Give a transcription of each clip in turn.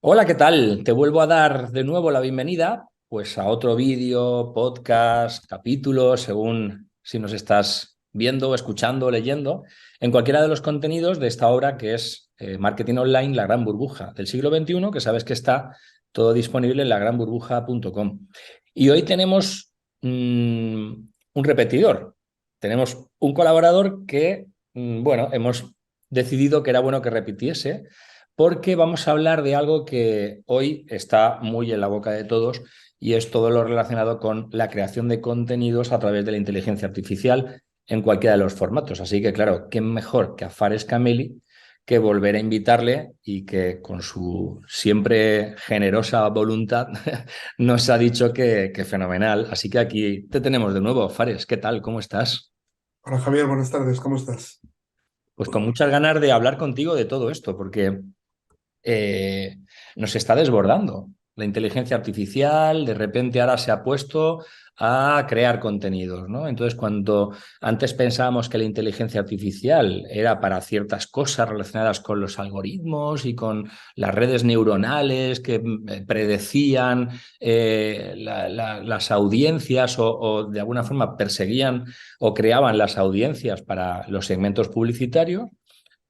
Hola, ¿qué tal? Te vuelvo a dar de nuevo la bienvenida, pues a otro vídeo, podcast, capítulo, según si nos estás viendo, escuchando o leyendo, en cualquiera de los contenidos de esta obra que es Marketing Online, la gran burbuja del siglo XXI, que sabes que está todo disponible en lagranburbuja.com. Y hoy tenemos un repetidor, tenemos un colaborador que, bueno, hemos decidido que era bueno que repitiese porque vamos a hablar de algo que hoy está muy en la boca de todos y es todo lo relacionado con la creación de contenidos a través de la inteligencia artificial en cualquiera de los formatos. Así que, claro, qué mejor que a Fares Cameli que volver a invitarle y que con su siempre generosa voluntad nos ha dicho que fenomenal. Así que aquí te tenemos de nuevo. Fares, ¿qué tal? ¿Cómo estás? Hola Javier, buenas tardes, ¿cómo estás? Pues con muchas ganas de hablar contigo de todo esto, porque eh, nos está desbordando. La inteligencia artificial de repente ahora se ha puesto a crear contenidos, ¿no? Entonces, cuando antes pensábamos que la inteligencia artificial era para ciertas cosas relacionadas con los algoritmos y con las redes neuronales que predecían las audiencias o de alguna forma perseguían o creaban las audiencias para los segmentos publicitarios,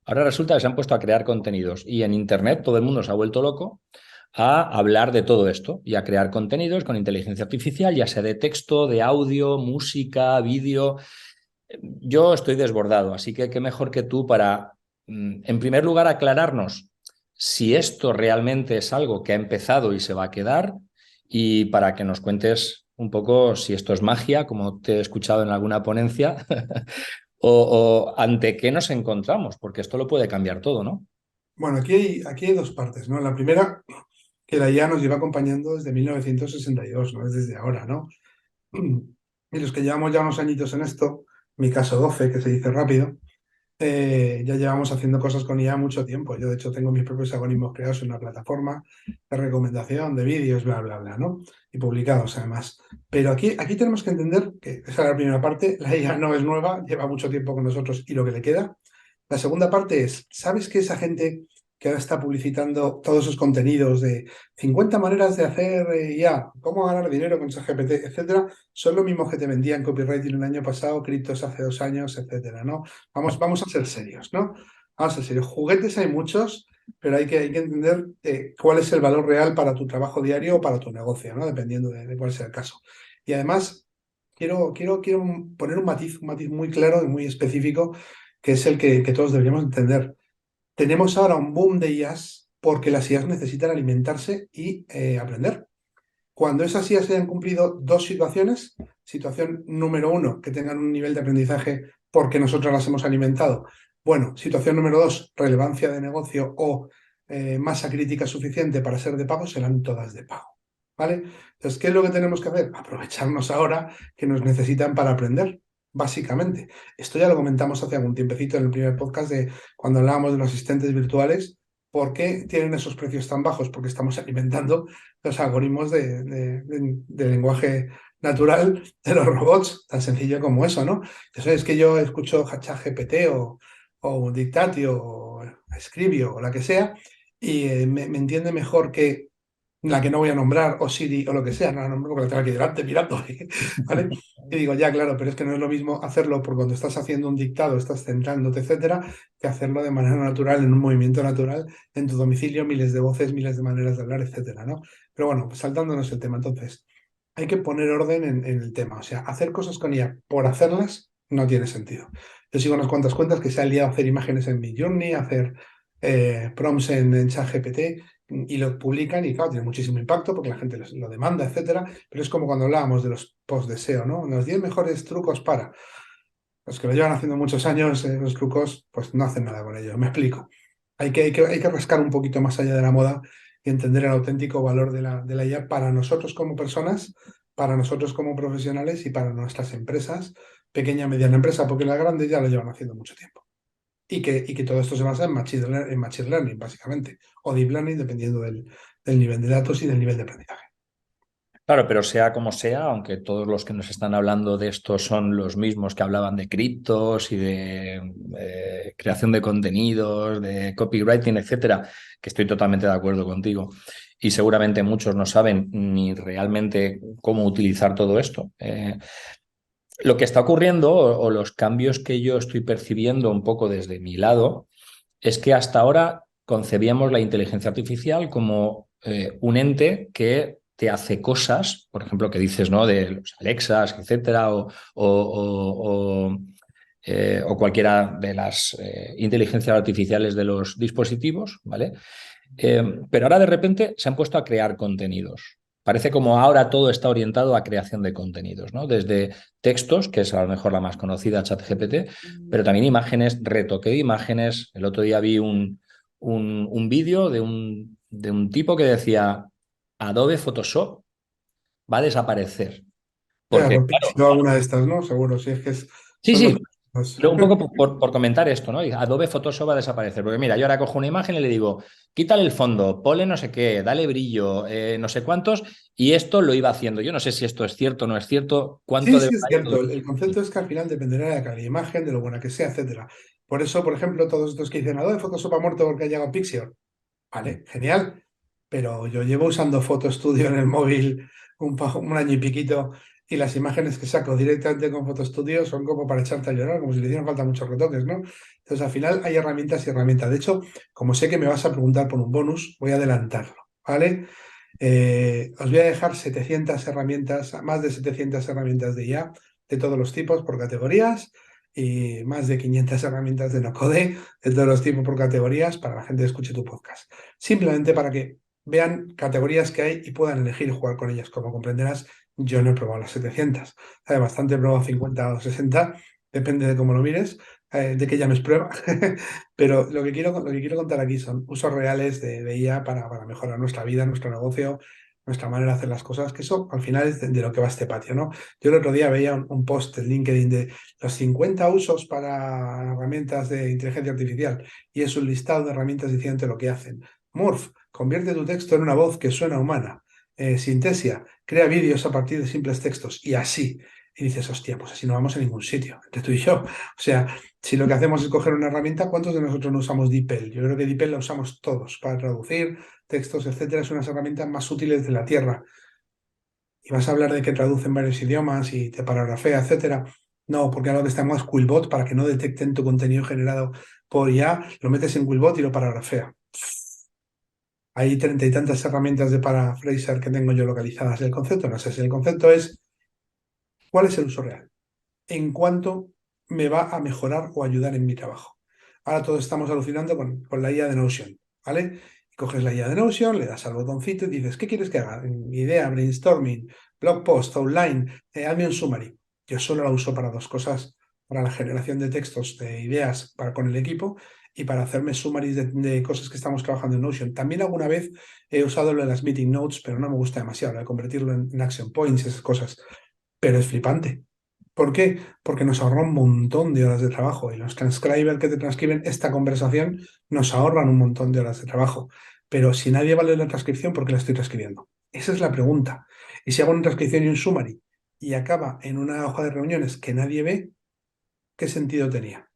ahora resulta que se han puesto a crear contenidos y en Internet todo el mundo se ha vuelto loco a hablar de todo esto y a crear contenidos con inteligencia artificial, ya sea de texto, de audio, música, vídeo. Yo estoy desbordado, así que qué mejor que tú para, en primer lugar, aclararnos si esto realmente es algo que ha empezado y se va a quedar y para que nos cuentes un poco si esto es magia, como te he escuchado en alguna ponencia, o ante qué nos encontramos, porque esto lo puede cambiar todo, ¿no? Bueno, aquí hay dos partes, ¿no? La primera, que la IA nos lleva acompañando desde 1962, no es desde ahora, ¿no? Y los que llevamos ya unos añitos en esto, en mi caso 12, que se dice rápido, ya llevamos haciendo cosas con IA mucho tiempo. Yo, de hecho, tengo mis propios algoritmos creados en una plataforma de recomendación de vídeos, bla, bla, bla, ¿no? Y publicados, además. Pero aquí tenemos que entender que esa es la primera parte, la IA no es nueva, lleva mucho tiempo con nosotros y lo que le queda. La segunda parte es, ¿sabes que esa gente que ahora está publicitando todos esos contenidos de 50 maneras de hacer IA, cómo ganar dinero con ChatGPT, etcétera, son lo mismo que te vendían copywriting el año pasado, criptos hace 2 años, etcétera, ¿no? Vamos a ser serios, ¿no? Vamos a ser serios. Juguetes hay muchos, pero hay que entender cuál es el valor real para tu trabajo diario o para tu negocio, ¿no? Dependiendo de cuál sea el caso. Y además, quiero poner un matiz muy claro y muy específico, que es el que todos deberíamos entender. Tenemos ahora un boom de IAs porque las IAs necesitan alimentarse y aprender. Cuando esas IAs hayan cumplido dos situaciones, situación número uno, que tengan un nivel de aprendizaje porque nosotros las hemos alimentado. Bueno, situación número dos, relevancia de negocio o masa crítica suficiente para ser de pago, serán todas de pago. ¿Vale? Entonces, ¿qué es lo que tenemos que hacer? Aprovecharnos ahora que nos necesitan para aprender, básicamente. Esto ya lo comentamos hace algún tiempecito en el primer podcast de cuando hablábamos de los asistentes virtuales. ¿Por qué tienen esos precios tan bajos? Porque estamos alimentando los algoritmos de lenguaje natural de los robots, tan sencillo como eso, ¿no? Eso es que yo escucho ChatGPT o Dictatio o Scribio o la que sea y me entiende mejor que la que no voy a nombrar, o Siri, o lo que sea, no la nombro porque la tengo aquí delante mirando, ¿vale? Y digo, ya, claro, pero es que no es lo mismo hacerlo por cuando estás haciendo un dictado, estás centrándote, etcétera, que hacerlo de manera natural, en un movimiento natural, en tu domicilio, miles de voces, miles de maneras de hablar, etcétera, ¿no? Pero bueno, pues saltándonos el tema, entonces, hay que poner orden en el tema. O sea, hacer cosas con IA por hacerlas no tiene sentido. Yo sigo unas cuantas cuentas que se han liado a hacer imágenes en Midjourney, a hacer prompts en ChatGPT y lo publican y claro, tiene muchísimo impacto porque la gente lo demanda, etcétera. Pero es como cuando hablábamos de los post de SEO, ¿no? Los 10 mejores trucos para. Los que lo llevan haciendo muchos años, los trucos, pues no hacen nada con ello. Me explico. Hay que rascar un poquito más allá de la moda y entender el auténtico valor de la IA para nosotros como personas, para nosotros como profesionales y para nuestras empresas, pequeña, mediana empresa, porque las grandes ya lo llevan haciendo mucho tiempo. Y que todo esto se basa en machine learning, básicamente, o deep learning, dependiendo del nivel de datos y del nivel de aprendizaje. Claro, pero sea como sea, aunque todos los que nos están hablando de esto son los mismos que hablaban de criptos y de creación de contenidos, de copywriting, etcétera, que estoy totalmente de acuerdo contigo. Y seguramente muchos no saben ni realmente cómo utilizar todo esto. Lo que está ocurriendo o los cambios que yo estoy percibiendo un poco desde mi lado es que hasta ahora concebíamos la inteligencia artificial como un ente que te hace cosas, por ejemplo, que dices, ¿no? De los Alexas, etcétera, o cualquiera de las inteligencias artificiales de los dispositivos, ¿vale? Pero ahora de repente se han puesto a crear contenidos. Parece como ahora todo está orientado a creación de contenidos, ¿no? Desde textos, que es a lo mejor la más conocida, ChatGPT, pero también imágenes, retoque de imágenes. El otro día vi un vídeo de un tipo que decía, Adobe Photoshop va a desaparecer. Ya, Porque, con claro, Pixie o alguna de estas, ¿no? Seguro, si es que sí, son los sí, mismos. pero un poco por comentar esto, ¿no? Y Adobe Photoshop va a desaparecer. Porque mira, yo ahora cojo una imagen y le digo, quítale el fondo, ponle no sé qué, dale brillo, no sé cuántos, y esto lo iba haciendo. Yo no sé si esto es cierto o no es cierto, cuánto Sí, de sí, es verdad hay en todo cierto. El esto. concepto es que al final dependerá de la calidad de imagen, de lo buena que sea, etcétera. Por eso, por ejemplo, todos estos que dicen Adobe Photoshop ha muerto porque ha llegado Pixel. Vale, genial. Pero yo llevo usando Photo Studio en el móvil un año y piquito y las imágenes que saco directamente con Photo Studio son como para echarte a llorar, como si le hicieran falta muchos retoques, ¿no? Entonces, al final hay herramientas y herramientas. De hecho, como sé que me vas a preguntar por un bonus, voy a adelantarlo, ¿vale? Os voy a dejar 700 herramientas, más de 700 herramientas de IA de todos los tipos por categorías y más de 500 herramientas de no-code de todos los tipos por categorías para la gente que escuche tu podcast. Simplemente para que vean categorías que hay y puedan elegir jugar con ellas. Como comprenderás, yo no he probado las 700. Hay bastante he probado 50 o 60, depende de cómo lo mires, de que llames prueba. Pero lo que quiero contar aquí son usos reales de IA para mejorar nuestra vida, nuestro negocio, nuestra manera de hacer las cosas, que eso al final es de lo que va este patio, ¿no? Yo el otro día veía un post en LinkedIn de los 50 usos para herramientas de inteligencia artificial y es un listado de herramientas diciendo lo que hacen. Morph, convierte tu texto en una voz que suena humana. Sintesia, crea vídeos a partir de simples textos y así. Y dices, hostia, pues así no vamos a ningún sitio, entre tú y yo. O sea, si lo que hacemos es coger una herramienta, ¿cuántos de nosotros no usamos DeepL? Yo creo que DeepL la usamos todos para traducir textos, etcétera. Es una de las herramientas más útiles de la Tierra. Y vas a hablar de que traducen varios idiomas y te paragrafea, etcétera. No, porque ahora lo que estamos es Quillbot para que no detecten tu contenido generado por IA, lo metes en Quillbot y lo paragrafea. Hay treinta y tantas herramientas de paraphraser que tengo yo localizadas. El concepto no sé si el concepto es cuál es el uso real, en cuánto me va a mejorar o ayudar en mi trabajo. Ahora todos estamos alucinando con la IA de Notion, ¿vale? Y coges la IA de Notion, le das al botoncito y dices, ¿qué quieres que haga? Idea, brainstorming, blog post, outline, hazme un summary. Yo solo la uso para dos cosas, para la generación de textos, de ideas para con el equipo y para hacerme summaries de cosas que estamos trabajando en Notion. También alguna vez he usado lo de las meeting notes, pero no me gusta demasiado, lo de convertirlo en action points, esas cosas. Pero es flipante. ¿Por qué? Porque nos ahorra un montón de horas de trabajo y los transcribers que te transcriben esta conversación nos ahorran un montón de horas de trabajo. Pero si nadie vale la transcripción, ¿por qué la estoy transcribiendo? Esa es la pregunta. Y si hago una transcripción y un summary y acaba en una hoja de reuniones que nadie ve, ¿qué sentido tenía?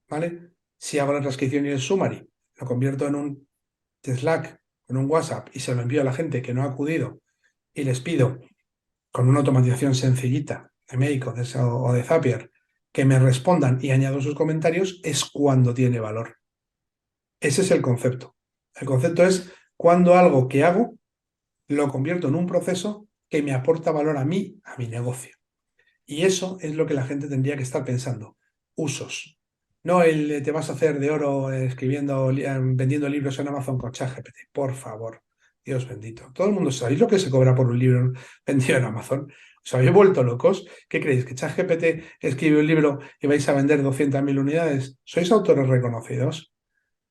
¿Vale? Si hago la transcripción y el summary, lo convierto en un Slack, en un WhatsApp y se lo envío a la gente que no ha acudido y les pido con una automatización sencillita de Make o de Zapier, que me respondan y añado sus comentarios, es cuando tiene valor. Ese es el concepto. El concepto es cuando algo que hago lo convierto en un proceso que me aporta valor a mí, a mi negocio. Y eso es lo que la gente tendría que estar pensando. Usos. No el te vas a hacer de oro escribiendo, vendiendo libros en Amazon con ChatGPT. Por favor. Dios bendito. Todo el mundo sabe lo que se cobra por un libro vendido en Amazon. ¿Os habéis vuelto locos? ¿Qué creéis? ¿Que ChatGPT escribe un libro y vais a vender 200.000 unidades? ¿Sois autores reconocidos?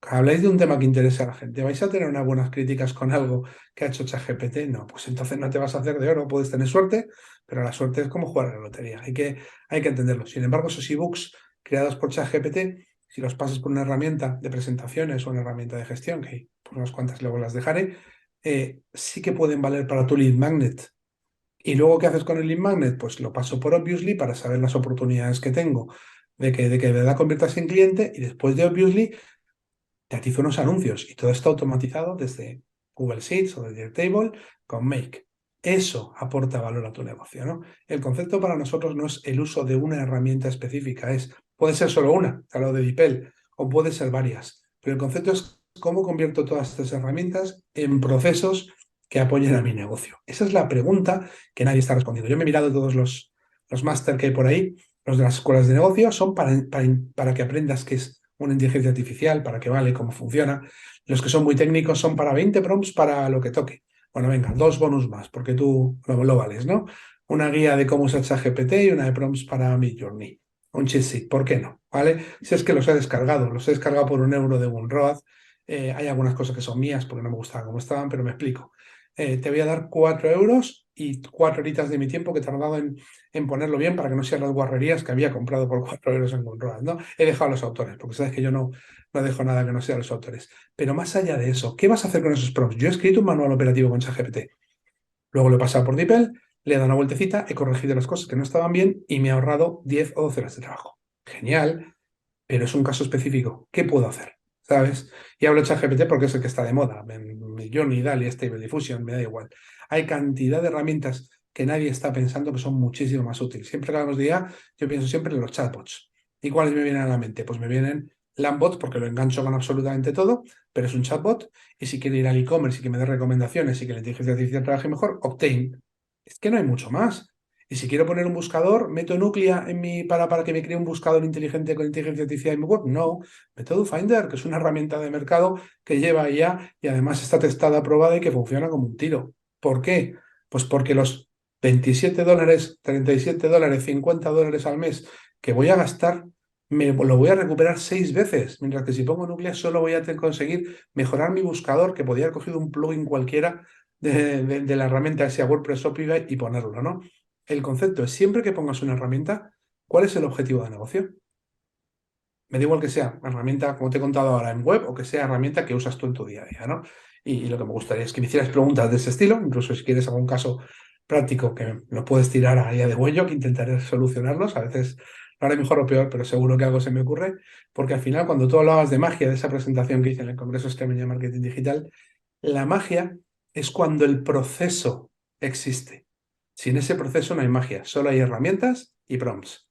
Habláis de un tema que interesa a la gente. ¿Vais a tener unas buenas críticas con algo que ha hecho ChatGPT? No, pues entonces no te vas a hacer de oro. Puedes tener suerte, pero la suerte es como jugar a la lotería. Hay que entenderlo. Sin embargo, esos ebooks creados por ChatGPT, si los pasas por una herramienta de presentaciones o una herramienta de gestión, que hay por unas cuantas luego las dejaré, sí que pueden valer para tu lead magnet. ¿Y luego qué haces con el lead magnet? Pues lo paso por Obviously para saber las oportunidades que tengo de que de verdad conviertas en cliente, y después de Obviously te atizo unos anuncios, y todo está automatizado desde Google Sheets o desde Airtable con Make. Eso aporta valor a tu negocio, ¿no? El concepto para nosotros no es el uso de una herramienta específica, puede ser solo una, te hablo de DeepL, o puede ser varias, pero el concepto es cómo convierto todas estas herramientas en procesos que apoyen a mi negocio. Esa es la pregunta que nadie está respondiendo. Yo me he mirado todos los máster que hay por ahí, los de las escuelas de negocio, son para que aprendas qué es una inteligencia artificial, para qué vale, cómo funciona. Los que son muy técnicos son para 20 prompts para lo que toque. Bueno, venga, 2 bonus más, porque tú lo vales, ¿no? Una guía de cómo usar ChatGPT y una de prompts para Midjourney. Un cheat sheet, ¿por qué no? ¿Vale? Si es que los he descargado por 1 euro de OneRoad. Hay algunas cosas que son mías porque no me gustaban como estaban, pero me explico. Te voy a dar 4 euros y 4 horitas de mi tiempo que he tardado en ponerlo bien para que no sean las guarrerías que había comprado por 4 euros en OneRoad, ¿no? He dejado a los autores, porque sabes que yo no dejo nada que no sea los autores. Pero más allá de eso, ¿qué vas a hacer con esos prompts? Yo he escrito un manual operativo con ChatGPT. Luego lo he pasado por DeepL, le he dado una vueltecita, he corregido las cosas que no estaban bien y me he ahorrado 10 o 12 horas de trabajo. Genial, pero es un caso específico. ¿Qué puedo hacer? ¿Sabes? Y hablo de ChatGPT porque es el que está de moda. Johnny, DALL-E, Stable Diffusion, me da igual. Hay cantidad de herramientas que nadie está pensando que son muchísimo más útiles. Siempre que hablamos de IA, yo pienso siempre en los chatbots. ¿Y cuáles me vienen a la mente? Pues me vienen Lambot porque lo engancho con absolutamente todo, pero es un chatbot. Y si quiere ir al e-commerce y que me dé recomendaciones y que la inteligencia artificial trabaje mejor, Octane. Es que no hay mucho más. Y si quiero poner un buscador, ¿meto Nuclea para que me cree un buscador inteligente con inteligencia artificial en mi web? No, meto DoFinder, que es una herramienta de mercado que lleva IA y además está testada, probada y que funciona como un tiro. ¿Por qué? Pues porque los 27 dólares, 37 dólares, 50 dólares al mes que voy a gastar, lo voy a recuperar 6 veces, mientras que si pongo Nuclea solo voy a conseguir mejorar mi buscador, que podría haber cogido un plugin cualquiera de la herramienta, sea WordPress, Shopify, y ponerlo, ¿no? El concepto es siempre que pongas una herramienta, ¿cuál es el objetivo de negocio? Me da igual que sea herramienta, como te he contado ahora, en web, o que sea herramienta que usas tú en tu día a día, ¿no? Y lo que me gustaría es que me hicieras preguntas de ese estilo, incluso si quieres algún caso práctico que lo puedes tirar a día de huello, que intentaré solucionarlos. A veces lo haré mejor o peor, pero seguro que algo se me ocurre, porque al final, cuando tú hablabas de magia, de esa presentación que hice en el Congreso Extremo de Marketing Digital, la magia es cuando el proceso existe. Sin ese proceso no hay magia, solo hay herramientas y prompts.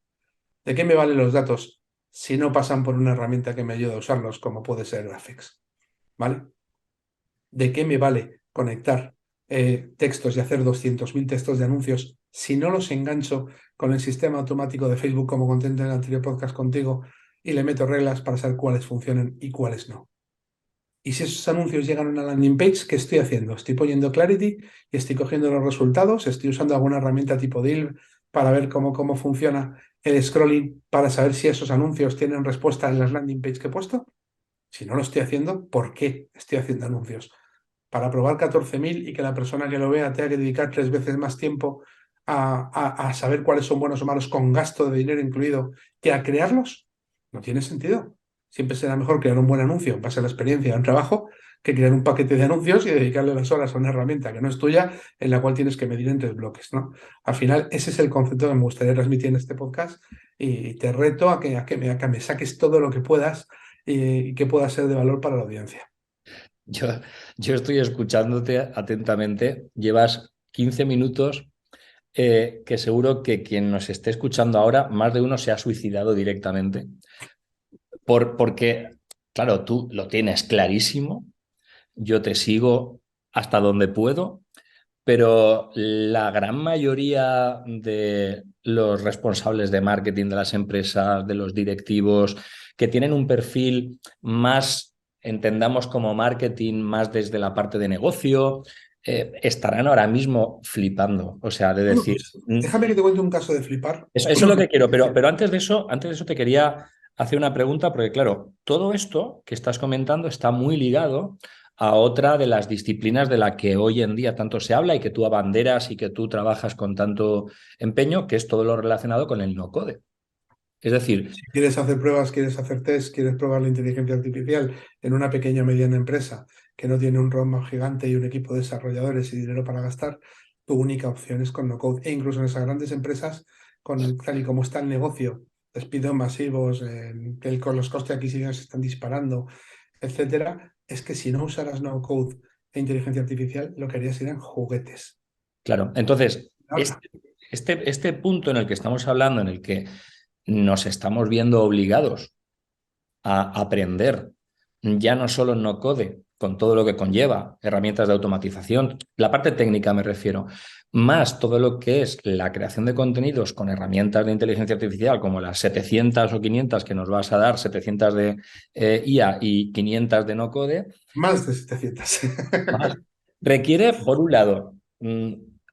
¿De qué me valen los datos si no pasan por una herramienta que me ayude a usarlos, como puede ser Graphics? ¿Vale? ¿De qué me vale conectar textos y hacer 200.000 textos de anuncios si no los engancho con el sistema automático de Facebook, como conté en el anterior podcast contigo, y le meto reglas para saber cuáles funcionan y cuáles no? Y si esos anuncios llegan a una landing page, ¿qué estoy haciendo? Estoy poniendo Clarity y estoy cogiendo los resultados. Estoy usando alguna herramienta tipo Dill para ver cómo funciona el scrolling, para saber si esos anuncios tienen respuesta en las landing page que he puesto. Si no lo estoy haciendo, ¿por qué estoy haciendo anuncios? ¿Para probar 14.000 y que la persona que lo vea tenga que dedicar 3 veces más tiempo a saber cuáles son buenos o malos, con gasto de dinero incluido, que a crearlos? No tiene sentido. Siempre será mejor crear un buen anuncio en base a la experiencia de un trabajo, que crear un paquete de anuncios y dedicarle las horas a una herramienta que no es tuya, en la cual tienes que medir en 3 bloques, ¿no? Al final, ese es el concepto que me gustaría transmitir en este podcast, y te reto a que me saques todo lo que puedas y que pueda ser de valor para la audiencia. Yo, yo estoy escuchándote atentamente. Llevas 15 minutos que seguro que quien nos esté escuchando ahora, más de uno se ha suicidado directamente. Porque, claro, tú lo tienes clarísimo. Yo te sigo hasta donde puedo, pero la gran mayoría de los responsables de marketing de las empresas, de los directivos, que tienen un perfil más, entendamos como marketing, más desde la parte de negocio, estarán ahora mismo flipando. O sea, de Bueno, decir, pues déjame que te cuente un caso de flipar. eso es lo que quiero, pero antes de eso te quería hacer una pregunta, porque claro, todo esto que estás comentando está muy ligado a otra de las disciplinas de la que hoy en día tanto se habla y que tú abanderas y que tú trabajas con tanto empeño, que es todo lo relacionado con el no-code. Es decir, Si quieres hacer pruebas, quieres hacer test, quieres probar la inteligencia artificial en una pequeña o mediana empresa que no tiene un roadmap gigante y un equipo de desarrolladores y dinero para gastar, tu única opción es con no code. E incluso en esas grandes empresas, tal y como está el negocio, despidos masivos, con los costes de adquisición se están disparando, etcétera, es que si no usaras no code e inteligencia artificial, lo que harías serían juguetes. Claro, entonces, Ahora, este punto en el que estamos hablando, en el que nos estamos viendo obligados a aprender ya no solo en no code, con todo lo que conlleva, herramientas de automatización, la parte técnica me refiero, más todo lo que es la creación de contenidos con herramientas de inteligencia artificial, como las 700 o 500 que nos vas a dar, 700 de IA y 500 de no code, más de 700. más. Requiere, por un lado,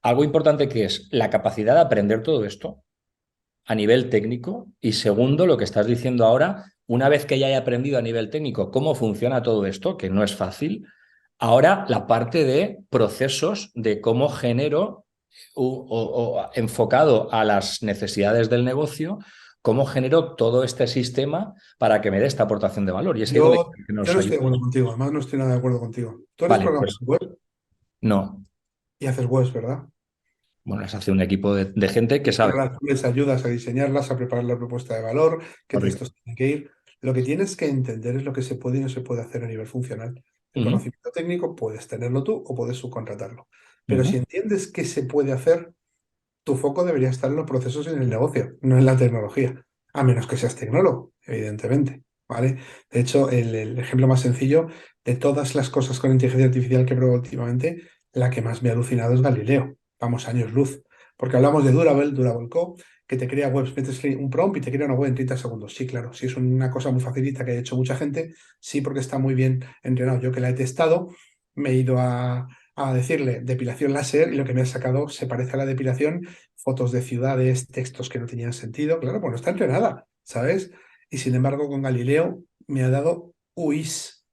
algo importante que es la capacidad de aprender todo esto a nivel técnico y segundo, lo que estás diciendo ahora, una vez que ya he aprendido a nivel técnico cómo funciona todo esto, que no es fácil, ahora la parte de procesos de cómo genero enfocado a las necesidades del negocio, cómo genero todo este sistema para que me dé esta aportación de valor. Y es ahí donde Yo nos no estoy de ayuda. acuerdo contigo, además no estoy nada de acuerdo contigo. Tú eres Vale, programador pues web no. y haces webs, ¿verdad? Bueno, las hace un equipo de gente que Pero sabe. tú les ayudas a diseñarlas, a preparar la propuesta de valor, qué Correcto. textos tienen que ir. Lo que tienes que entender es lo que se puede y no se puede hacer a nivel funcional. El Ujú, conocimiento técnico puedes tenerlo tú o puedes subcontratarlo. Pero si ujú, entiendes qué se puede hacer, tu foco debería estar en los procesos y en el negocio, no en la tecnología, a menos que seas tecnólogo, evidentemente, ¿vale? De hecho, el ejemplo más sencillo de todas las cosas con inteligencia artificial que he probado últimamente, la que más me ha alucinado es Galileo. Vamos, años luz. Porque hablamos de Durable, Durable Co, que te crea webs, metes un prompt y te crea una web en 30 segundos. Sí, claro, sí es una cosa muy facilita que ha hecho mucha gente, sí porque está muy bien entrenado. Yo que la he testado, me he ido a decirle depilación láser y lo que me ha sacado se parece a la depilación, fotos de ciudades, textos que no tenían sentido. Claro, pues no está entrenada, ¿sabes? Y sin embargo, con Galileo me ha dado UIs,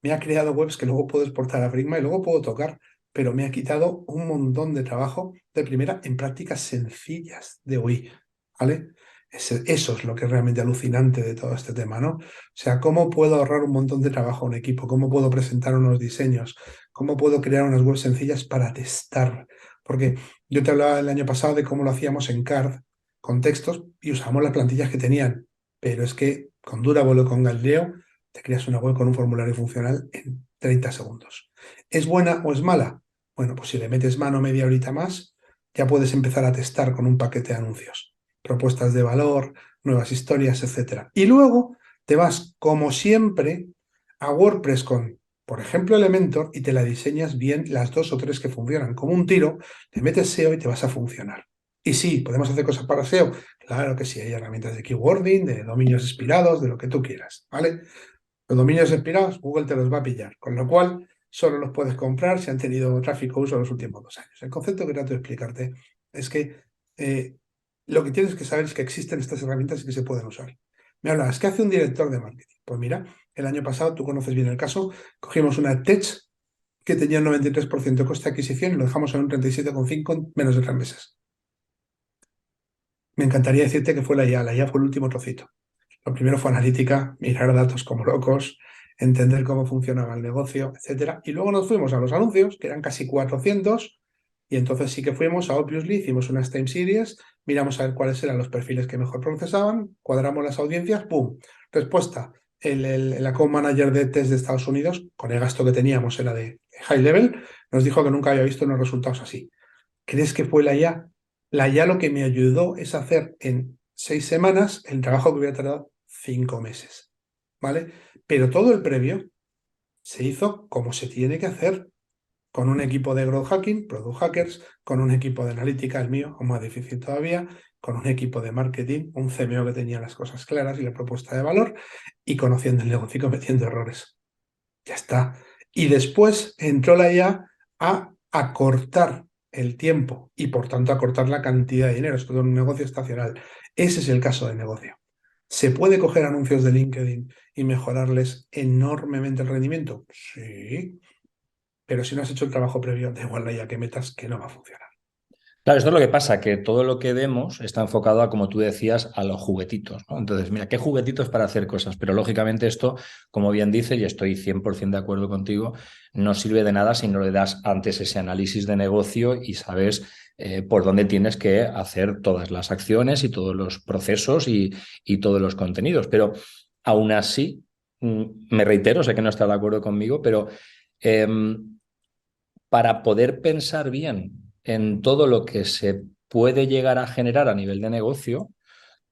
me ha creado webs que luego puedo exportar a Figma y luego puedo tocar, pero me ha quitado un montón de trabajo de primera en prácticas sencillas de UI, ¿vale? Eso es lo que es realmente alucinante de todo este tema, ¿no? O sea, ¿cómo puedo ahorrar un montón de trabajo a un equipo? ¿Cómo puedo presentar unos diseños? ¿Cómo puedo crear unas webs sencillas para testar? Porque yo te hablaba el año pasado de cómo lo hacíamos en CARD con textos y usamos las plantillas que tenían, pero es que con Durable o con Galileo te creas una web con un formulario funcional en 30 segundos. ¿Es buena o es mala? Bueno, pues si le metes mano media horita más, ya puedes empezar a testar con un paquete de anuncios, propuestas de valor, nuevas historias, etcétera. Y luego te vas, como siempre, a WordPress con, por ejemplo, Elementor y te la diseñas bien las dos o tres que funcionan como un tiro, le metes SEO y te vas a funcionar. Y sí, podemos hacer cosas para SEO. Claro que sí, hay herramientas de keywording, de dominios expirados, de lo que tú quieras, ¿vale? Los dominios expirados, Google te los va a pillar, con lo cual solo los puedes comprar si han tenido tráfico uso en los últimos 2 años. El concepto que trato de explicarte es que eh, lo que tienes que saber es que existen estas herramientas y que se pueden usar. Me hablas, ¿qué hace un director de marketing? Pues mira, el año pasado, tú conoces bien el caso, cogimos una Tech que tenía un 93% de coste de adquisición y lo dejamos en un 37,5 en menos de 3 meses. Me encantaría decirte que fue la IA fue el último trocito. Lo primero fue analítica, mirar datos como locos, entender cómo funcionaba el negocio, etcétera. Y luego nos fuimos a los anuncios, que eran casi 400, y entonces sí que fuimos a Obviously, hicimos unas time series, miramos a ver cuáles eran los perfiles que mejor procesaban, cuadramos las audiencias, ¡pum! Respuesta. El account manager de test de Estados Unidos, con el gasto que teníamos, era de high level, nos dijo que nunca había visto unos resultados así. ¿Crees que fue la IA? La IA lo que me ayudó es hacer en 6 semanas el trabajo que hubiera tardado 5 meses, ¿vale? Pero todo el previo se hizo como se tiene que hacer, con un equipo de growth hacking, product hackers, con un equipo de analítica, el mío, o más difícil todavía, con un equipo de marketing, un CMO que tenía las cosas claras y la propuesta de valor, y conociendo el negocio y cometiendo errores. Ya está. Y después entró la IA a acortar el tiempo y por tanto acortar la cantidad de dinero. Es todo un negocio estacional. Ese es el caso de negocio. ¿Se puede coger anuncios de LinkedIn y mejorarles enormemente el rendimiento? Sí, pero si no has hecho el trabajo previo, da igual la IA que metas, que no va a funcionar. Claro, esto es lo que pasa, que todo lo que vemos está enfocado a, como tú decías, a los juguetitos, ¿no? Entonces, mira, qué juguetitos para hacer cosas, pero lógicamente esto, como bien dice, y estoy 100% de acuerdo contigo, no sirve de nada si no le das antes ese análisis de negocio y sabes por dónde tienes que hacer todas las acciones y todos los procesos y todos los contenidos. Pero aún así, me reitero, sé que no estás de acuerdo conmigo, pero em, para poder pensar bien en todo lo que se puede llegar a generar a nivel de negocio,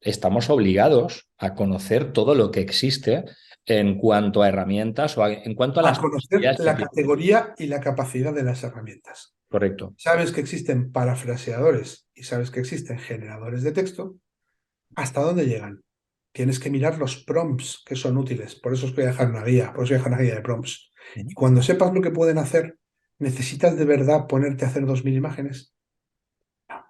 estamos obligados a conocer todo lo que existe en cuanto a herramientas o en cuanto a A las conocer posibilidades que la tiene. categoría y la capacidad de las herramientas. Correcto. Sabes que existen parafraseadores y sabes que existen generadores de texto. ¿Hasta dónde llegan? Tienes que mirar los prompts que son útiles. Por eso os voy a dejar una guía, por eso voy a dejar una guía de prompts. Y cuando sepas lo que pueden hacer, ¿necesitas de verdad ponerte a hacer 2000 imágenes? No.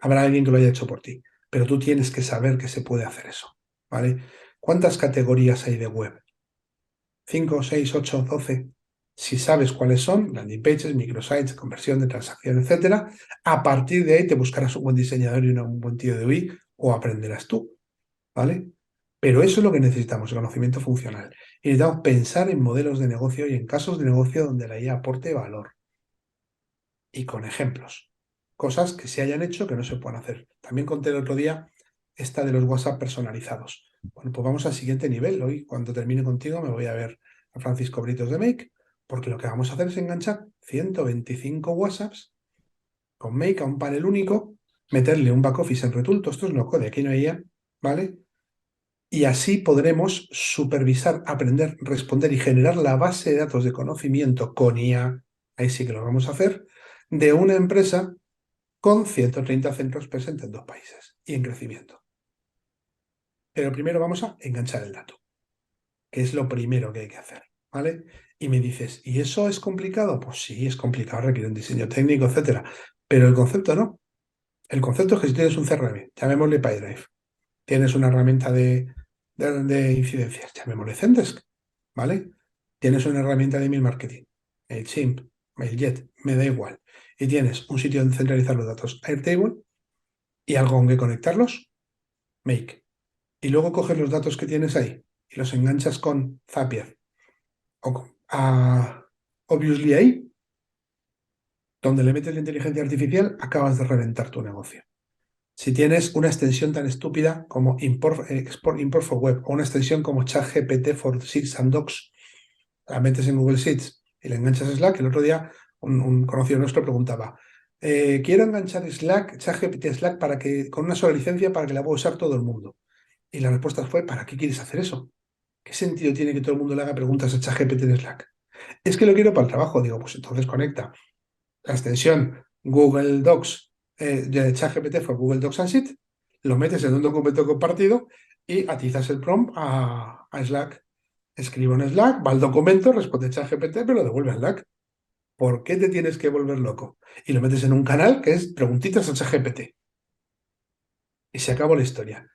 Habrá alguien que lo haya hecho por ti, pero tú tienes que saber que se puede hacer eso, ¿vale? ¿Cuántas categorías hay de web? ¿5, 6, 8, 12? Si sabes cuáles son, landing pages, microsites, conversión de transacción, etcétera, a partir de ahí te buscarás un buen diseñador y un buen tío de UI o aprenderás tú, ¿vale? Pero eso es lo que necesitamos, el conocimiento funcional. Y necesitamos pensar en modelos de negocio y en casos de negocio donde la IA aporte valor y con ejemplos. Cosas que se hayan hecho que no se puedan hacer. También conté el otro día esta de los WhatsApp personalizados. Bueno, pues vamos al siguiente nivel. Hoy, cuando termine contigo, me voy a ver a Francisco Britos de Make, porque lo que vamos a hacer es enganchar 125 WhatsApps con Make a un panel único, meterle un back office en Retulto, esto es no code, aquí no hay IA, ¿vale? Y así podremos supervisar, aprender, responder y generar la base de datos de conocimiento con IA, ahí sí que lo vamos a hacer, de una empresa con 130 centros presentes en 2 países y en crecimiento. Pero primero vamos a enganchar el dato, que es lo primero que hay que hacer, ¿vale? Y me dices, ¿y eso es complicado? Pues sí, es complicado, requiere un diseño técnico, etcétera. Pero el concepto no. El concepto es que si tienes un CRM, llamémosle PyDrive, tienes una herramienta de incidencias, llamémosle Zendesk, ¿vale? Tienes una herramienta de email marketing, MailChimp, MailJet, me da igual. Y tienes un sitio donde centralizar los datos, Airtable, y algo con que conectarlos, Make. Y luego coges los datos que tienes ahí y los enganchas con Zapier o Obviously ahí, donde le metes la inteligencia artificial, acabas de reventar tu negocio. Si tienes una extensión tan estúpida como Import for Web o una extensión como ChatGPT for Sheets and Docs, la metes en Google Sheets y le enganchas a Slack. El otro día un conocido nuestro preguntaba, quiero enganchar Slack, ChatGPT a Slack con una sola licencia para que la pueda usar todo el mundo. Y la respuesta fue, ¿para qué quieres hacer eso? ¿Qué sentido tiene que todo el mundo le haga preguntas a ChatGPT en Slack? Es que lo quiero para el trabajo. Digo, pues entonces conecta la extensión Google Docs de ChatGPT for Google Docs and Sheet, lo metes en un documento compartido y atizas el prompt a Slack. Escribo en Slack, va al documento, responde ChatGPT, pero lo devuelve a Slack. ¿Por qué te tienes que volver loco? Y lo metes en un canal que es preguntitas a ChatGPT. Y se acabó la historia.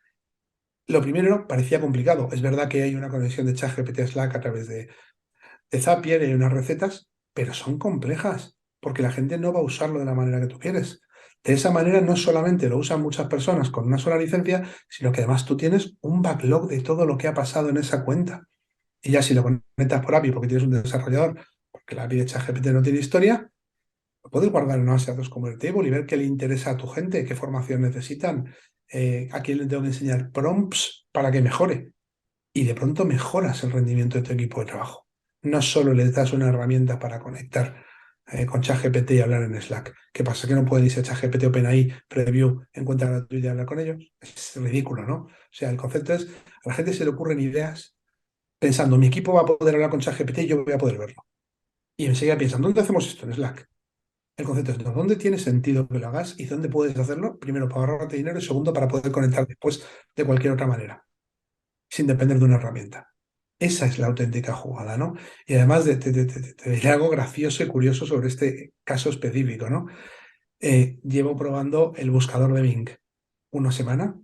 Lo primero parecía complicado. Es verdad que hay una conexión de ChatGPT a Slack a través de Zapier y hay unas recetas, pero son complejas, porque la gente no va a usarlo de la manera que tú quieres. De esa manera no solamente lo usan muchas personas con una sola licencia, sino que además tú tienes un backlog de todo lo que ha pasado en esa cuenta. Y ya si lo conectas por API porque tienes un desarrollador, porque la API de ChatGPT no tiene historia, lo puedes guardar en una base de datos como Airtable y ver qué le interesa a tu gente, qué formación necesitan, a quién le tengo que enseñar prompts para que mejore. Y de pronto mejoras el rendimiento de tu equipo de trabajo. No solo les das una herramienta para conectar con ChatGPT y hablar en Slack. ¿Qué pasa? ¿Que no pueden irse a ChatGPT OpenAI Preview en cuenta gratuita y hablar con ellos? Es ridículo, ¿no? O sea, el concepto es, a la gente se le ocurren ideas pensando, mi equipo va a poder hablar con ChatGPT y yo voy a poder verlo. Y enseguida piensan, ¿dónde hacemos esto? En Slack. El concepto es, ¿no? ¿Dónde tiene sentido que lo hagas y dónde puedes hacerlo? Primero, para ahorrarte dinero y segundo, para poder conectar después de cualquier otra manera, sin depender de una herramienta. Esa es la auténtica jugada, ¿no? Y además te diré algo gracioso y curioso sobre este caso específico, ¿no? Llevo probando el buscador de Bing una semana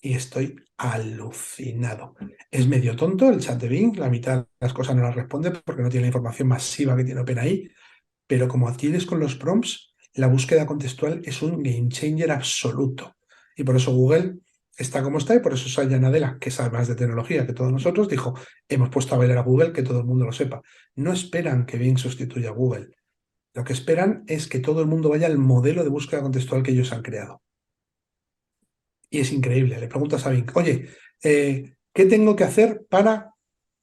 y estoy alucinado. Es medio tonto el chat de Bing, la mitad de las cosas no las responde porque no tiene la información masiva que tiene OpenAI, pero como adquieres con los prompts, la búsqueda contextual es un game changer absoluto. Y por eso Google está como está y por eso Satya Nadella, que sabe más de tecnología que todos nosotros, dijo, hemos puesto a bailar a Google, que todo el mundo lo sepa. No esperan que Bing sustituya a Google. Lo que esperan es que todo el mundo vaya al modelo de búsqueda contextual que ellos han creado. Y es increíble. Le preguntas a Bing, oye, ¿qué tengo que hacer para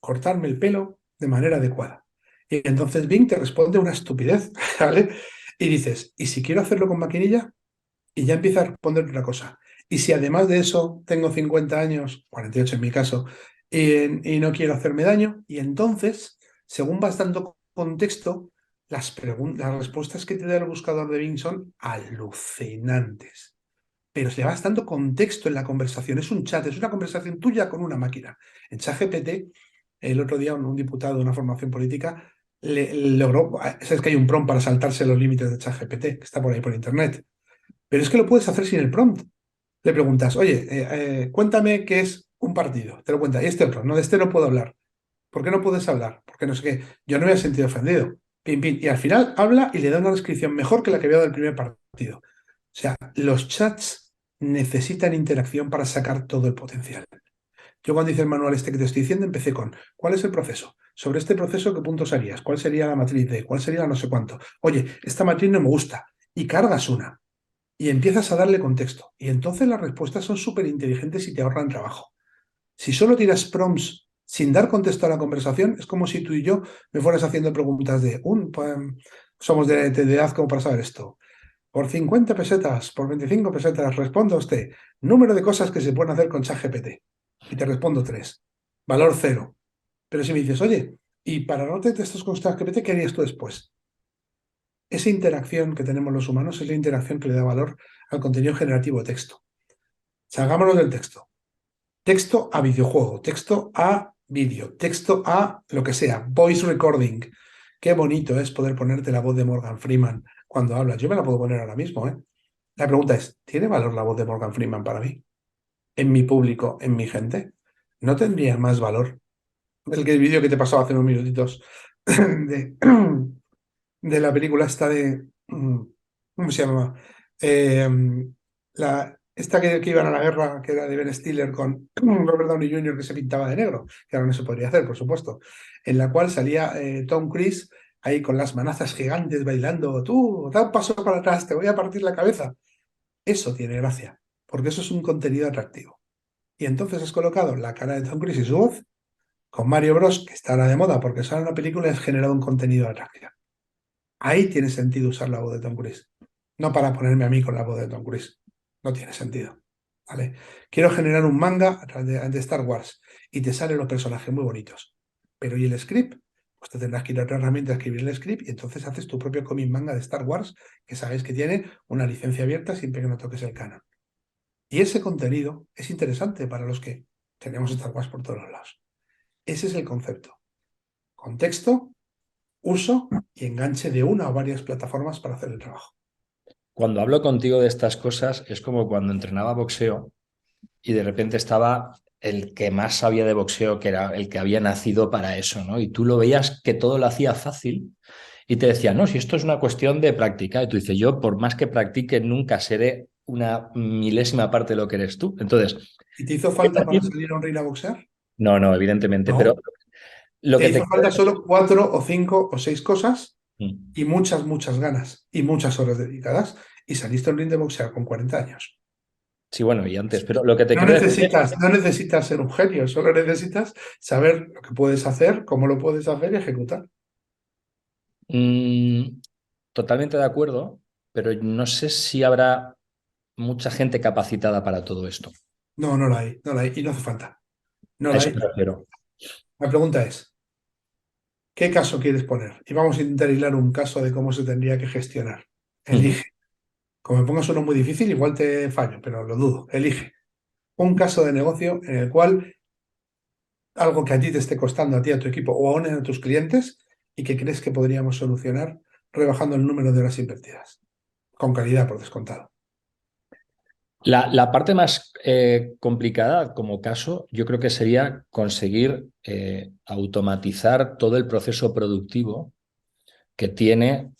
cortarme el pelo de manera adecuada? Y entonces Bing te responde una estupidez, ¿vale? Y dices, ¿y si quiero hacerlo con maquinilla? Y ya empieza a responder otra cosa. Y si además de eso tengo 50 años, 48 en mi caso, y no quiero hacerme daño, y entonces, según vas dando contexto, las respuestas que te da el buscador de Bing son alucinantes. Pero si le vas dando contexto en la conversación, es un chat, es una conversación tuya con una máquina. En ChatGPT, el otro día un diputado de una formación política logró, sabes que hay un prompt para saltarse los límites de ChatGPT, que está por ahí por internet. Pero es que lo puedes hacer sin el prompt. Le preguntas, oye, cuéntame qué es un partido. Te lo cuenta. Y este otro, no, de este no puedo hablar. ¿Por qué no puedes hablar? Porque no sé qué. Yo no me he sentido ofendido. Pim, pim. Y al final habla y le da una descripción mejor que la que había dado del primer partido. O sea, los chats necesitan interacción para sacar todo el potencial. Yo cuando hice el manual este que te estoy diciendo, empecé con, ¿cuál es el proceso? Sobre este proceso, ¿qué puntos harías? ¿Cuál sería la matriz de? ¿Cuál sería la no sé cuánto? Oye, esta matriz no me gusta. Y cargas una y empiezas a darle contexto. Y entonces las respuestas son súper inteligentes y te ahorran trabajo. Si solo tiras prompts sin dar contexto a la conversación, es como si tú y yo me fueras haciendo preguntas de somos de edad como para saber esto. Por 50 pesetas, por 25 pesetas, responda usted. Número de cosas que se pueden hacer con ChatGPT. Y te respondo 3. Valor cero. Pero si me dices, oye, y para no te textos con ChatGPT, ¿qué harías tú después? Esa interacción que tenemos los humanos es la interacción que le da valor al contenido generativo de texto. Salgámonos del texto. Texto a videojuego, texto a vídeo, texto a lo que sea, voice recording. Qué bonito es poder ponerte la voz de Morgan Freeman cuando hablas. Yo me la puedo poner ahora mismo, ¿eh? La pregunta es, ¿tiene valor la voz de Morgan Freeman para mí? ¿En mi público, en mi gente? ¿No tendría más valor el vídeo que te pasaba hace unos minutitos de, de la película esta de... ¿Cómo se llama? Eh, esta que iban a la guerra, que era de Ben Stiller con Robert Downey Jr., que se pintaba de negro, que ahora no se podría hacer, por supuesto, en la cual salía Tom Cruise ahí con las manazas gigantes bailando, tú, da un paso para atrás, te voy a partir la cabeza. Eso tiene gracia, porque eso es un contenido atractivo. Y entonces has colocado la cara de Tom Cruise y su voz con Mario Bros, que está ahora de moda, porque sale una película y has generado un contenido atractivo. Ahí tiene sentido usar la voz de Tom Cruise. No para ponerme a mí con la voz de Tom Cruise. No tiene sentido. ¿Vale? Quiero generar un manga a través de Star Wars y te salen los personajes muy bonitos. Pero ¿y el script? Pues te tendrás que ir a otra herramienta a escribir el script y entonces haces tu propio cómic manga de Star Wars, que sabes que tiene una licencia abierta siempre que no toques el canon. Y ese contenido es interesante para los que tenemos Star Wars por todos los lados. Ese es el concepto. Contexto, uso y enganche de una o varias plataformas para hacer el trabajo. Cuando hablo contigo de estas cosas es como cuando entrenaba boxeo y de repente estaba el que más sabía de boxeo, que era el que había nacido para eso, ¿no? Y tú lo veías que todo lo hacía fácil y te decía, no, si esto es una cuestión de práctica. Y tú dices, yo por más que practique nunca seré una milésima parte de lo que eres tú. Entonces, ¿Y te hizo falta para salir a un ring a boxear? no, no, evidentemente, pero No. lo Te que te hizo quiero falta decir... solo 4 o 5 o 6 cosas Mm. y muchas, muchas ganas y muchas horas dedicadas y saliste a un ring de boxear con 40 años. Sí, bueno, y antes, pero lo que te quiero decir es... No necesitas ser un genio, solo necesitas saber lo que puedes hacer, cómo lo puedes hacer y ejecutar. mm, totalmente de acuerdo, pero no sé si habrá mucha gente capacitada para todo esto. No, no la hay, no la hay y no hace falta. No A la eso hay. me refiero. La pregunta es, ¿qué caso quieres poner? Y vamos a intentar hilar un caso de cómo se tendría que gestionar. Ujú. Elige. Como me pongas uno muy difícil, igual te fallo, pero lo dudo. Elige un caso de negocio en el cual algo que a ti te esté costando, a ti, a tu equipo o aún a tus clientes y que crees que podríamos solucionar rebajando el número de horas invertidas. Con calidad, por descontado. La parte más complicada como caso, yo creo que sería conseguir automatizar todo el proceso productivo que tiene,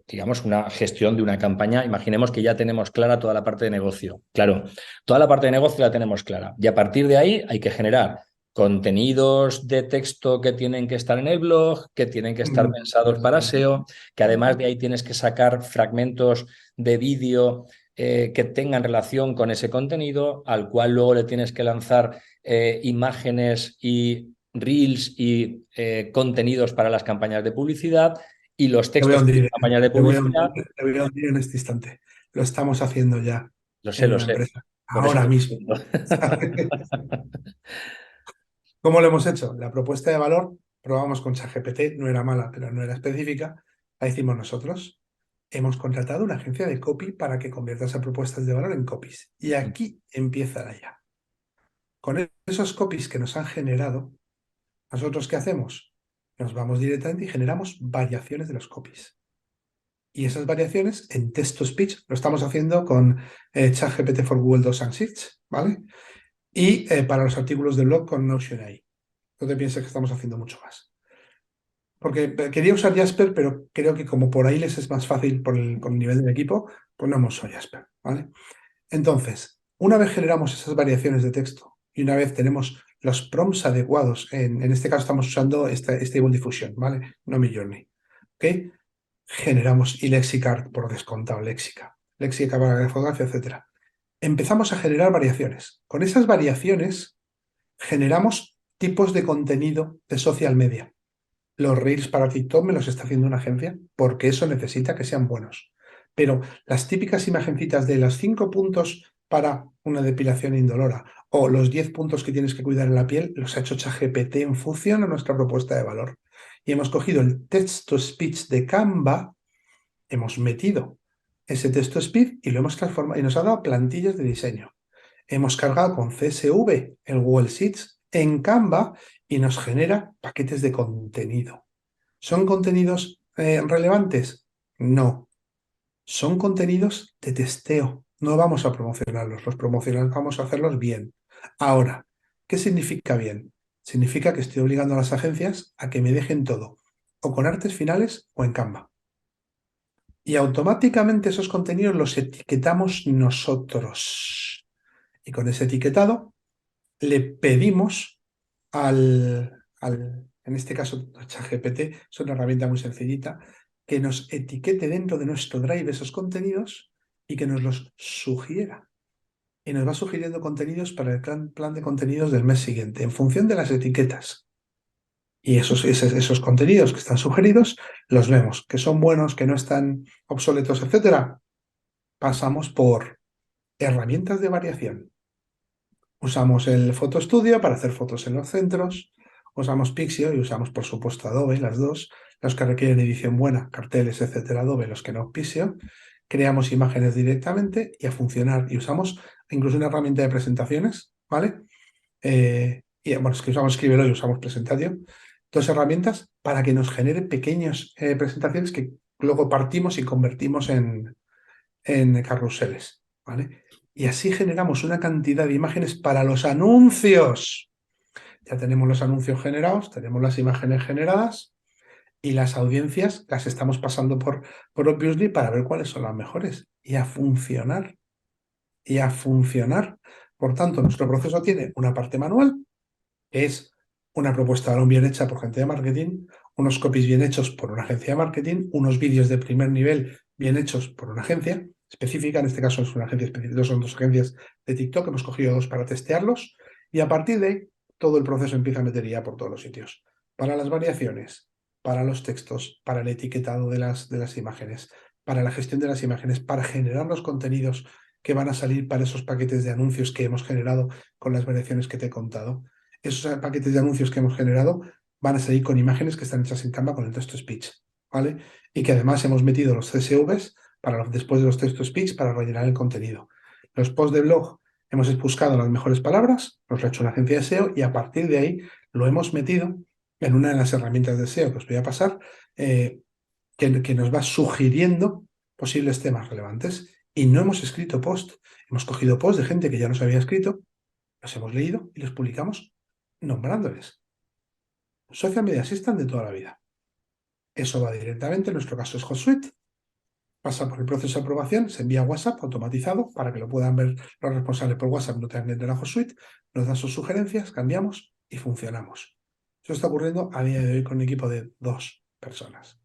digamos, una gestión de una campaña. Imaginemos que ya tenemos clara toda la parte de negocio. Claro, toda la parte de negocio la tenemos clara. Y a partir de ahí hay que generar contenidos de texto que tienen que estar en el blog, que tienen que estar pensados para SEO, que además de ahí tienes que sacar fragmentos de vídeo que tengan relación con ese contenido, al cual luego le tienes que lanzar imágenes y reels y contenidos para las campañas de publicidad y los Te voy a textos de hundir, las campañas de publicidad. te voy a hundir en este instante. Lo estamos haciendo ya en Lo una sé, empresa, por eso ahora te mismo. entiendo. ¿Cómo lo hemos hecho? La propuesta de valor, probamos con ChatGPT, no era mala, pero no era específica, la hicimos nosotros. Hemos contratado una agencia de copy para que convierta esas propuestas de valor en copies. Y aquí empieza la ya. Con esos copies que nos han generado, ¿nosotros qué hacemos? Nos vamos directamente y generamos variaciones de los copies. Y esas variaciones en text-to-speech lo estamos haciendo con ChatGPT for Google Docs and Sheets, ¿vale? Y para los artículos de blog con Notion AI. No te pienses que estamos haciendo mucho más. Porque quería usar Jasper, pero creo que como por ahí les es más fácil con el nivel del equipo, pues no hemos usado Jasper, ¿vale? Entonces, una vez generamos esas variaciones de texto y una vez tenemos los prompts adecuados, en este caso estamos usando Stable Diffusion, ¿vale? No Midjourney, ¿ok? Generamos y Lexicart por descontado, Léxica para grafografía, etcétera. Empezamos a generar variaciones. Con esas variaciones generamos tipos de contenido de social media. Los reels para TikTok me los está haciendo una agencia porque eso necesita que sean buenos. Pero las típicas imagencitas de los 5 puntos para una depilación indolora o los 10 puntos que tienes que cuidar en la piel los ha hecho ChatGPT en función a nuestra propuesta de valor. Y hemos cogido el text-to-speech de Canva, hemos metido ese text-to-speech y lo hemos transformado y nos ha dado plantillas de diseño. Hemos cargado con CSV el Google Sheets en Canva y nos genera paquetes de contenido. ¿Son contenidos relevantes? No. Son contenidos de testeo. No vamos a promocionarlos. Los promocionales vamos a hacerlos bien. Ahora, ¿qué significa bien? Significa que estoy obligando a las agencias a que me dejen todo, o con artes finales o en Canva. Y automáticamente esos contenidos los etiquetamos nosotros. Y con ese etiquetado le pedimos en este caso, ChatGPT es una herramienta muy sencillita, que nos etiquete dentro de nuestro Drive esos contenidos y que nos los sugiera. Y nos va sugiriendo contenidos para el plan de contenidos del mes siguiente, en función de las etiquetas. Y esos contenidos que están sugeridos, los vemos, que son buenos, que no están obsoletos, etcétera. Pasamos por herramientas de variación. Usamos el Photo Studio para hacer fotos en los centros, usamos Pixio y usamos, por supuesto, Adobe, las dos, los que requieren edición buena, carteles, etcétera, Adobe, los que no, Pixio. Creamos imágenes directamente y a funcionar. Y usamos incluso una herramienta de presentaciones, ¿vale? Y bueno, es que usamos Scribelo y usamos Presentation. Dos herramientas para que nos genere pequeñas presentaciones que luego partimos y convertimos en carruseles, ¿vale? Y así generamos una cantidad de imágenes para los anuncios. Ya tenemos los anuncios generados, tenemos las imágenes generadas y las audiencias las estamos pasando por Obviously para ver cuáles son las mejores. Y a funcionar. Y a funcionar. Por tanto, nuestro proceso tiene una parte manual, que es una propuesta de valor bien hecha por gente de marketing, unos copies bien hechos por una agencia de marketing, unos vídeos de primer nivel bien hechos por una agencia específica, en este caso es una agencia específica, son dos agencias de TikTok, hemos cogido dos para testearlos, y a partir de ahí todo el proceso empieza a meter ya por todos los sitios. Para las variaciones, para los textos, para el etiquetado de las imágenes, para la gestión de las imágenes, para generar los contenidos que van a salir para esos paquetes de anuncios que hemos generado con las variaciones que te he contado. Esos paquetes de anuncios que hemos generado van a salir con imágenes que están hechas en Canva con el text-to-speech, ¿vale? Y que además hemos metido los CSVs después de los text-to-speech para rellenar el contenido. Los posts de blog hemos buscado las mejores palabras, nos lo ha hecho una agencia de SEO y a partir de ahí lo hemos metido en una de las herramientas de SEO que os voy a pasar, que nos va sugiriendo posibles temas relevantes. Y no hemos escrito post, hemos cogido post de gente que ya nos había escrito, los hemos leído y los publicamos nombrándoles. Social Media Assistant de toda la vida. Eso va directamente, en nuestro caso es HotSuite, pasa por el proceso de aprobación, se envía a WhatsApp automatizado para que lo puedan ver los responsables por WhatsApp, no tengan que entrar a HotSuite, nos dan sus sugerencias, cambiamos y funcionamos. Eso está ocurriendo a día de hoy con un equipo de 2 personas.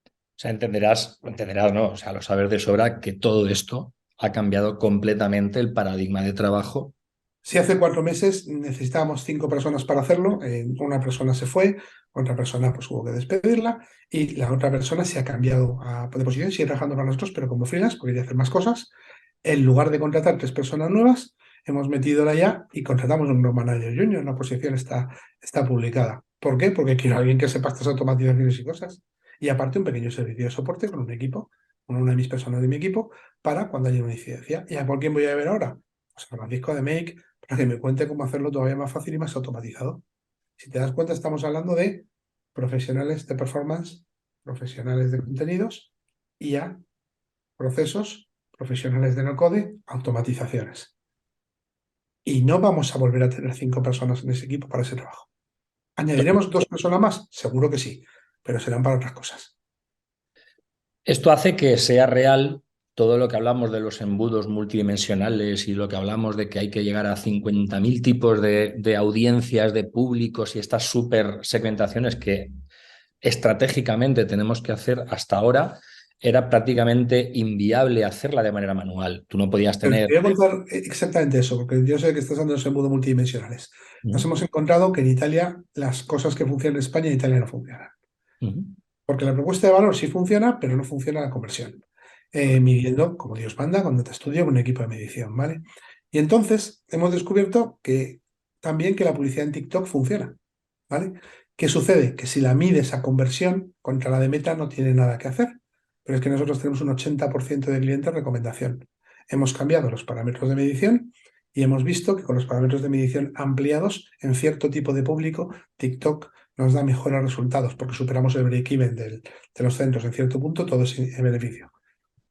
O sea, entenderás, ¿no? O sea, lo sabes de sobra que todo esto ha cambiado completamente el paradigma de trabajo. Si hace 4 meses necesitábamos 5 personas para hacerlo, una persona se fue, otra persona pues hubo que despedirla y la otra persona se ha cambiado de posición, sigue trabajando para nosotros, pero como freelance, porque quiere hacer más cosas. En lugar de contratar 3 personas nuevas, hemos metido la IA y contratamos un Grow Manager Junior, la posición está publicada. ¿Por qué? Porque quiero a alguien que sepa estas automatizaciones y cosas. Y aparte un pequeño servicio de soporte con un equipo, con una de mis personas de mi equipo, para cuando haya una incidencia. ¿Y a por quién voy a ver ahora? Pues a Francisco de Make, para que me cuente cómo hacerlo todavía más fácil y más automatizado. Si te das cuenta, estamos hablando de profesionales de performance, profesionales de contenidos, IA, procesos, profesionales de no-code, automatizaciones. Y no vamos a volver a tener 5 personas en ese equipo para ese trabajo. ¿Añadiremos 2 personas más? Seguro que sí, pero serán para otras cosas. Esto hace que sea real todo lo que hablamos de los embudos multidimensionales y lo que hablamos de que hay que llegar a 50.000 tipos de audiencias, de públicos y estas súper segmentaciones que estratégicamente tenemos que hacer hasta ahora, era prácticamente inviable hacerla de manera manual. Tú no podías Pero te tener... voy a contar exactamente eso, porque yo sé que estás hablando de los embudos multidimensionales. Nos hemos encontrado que en Italia las cosas que funcionan en España en Italia no funcionan. Porque la propuesta de valor sí funciona, pero no funciona la conversión. Midiendo, como Dios manda, cuando te estudio con un equipo de medición, ¿vale? Y entonces hemos descubierto que también que la publicidad en TikTok funciona, ¿vale? ¿Qué sucede? Que si la mides a conversión contra la de Meta no tiene nada que hacer. Pero es que nosotros tenemos un 80% de clientes recomendación. Hemos cambiado los parámetros de medición y hemos visto que con los parámetros de medición ampliados en cierto tipo de público, TikTok nos da mejores resultados porque superamos el break-even de los centros en cierto punto, todo es en beneficio.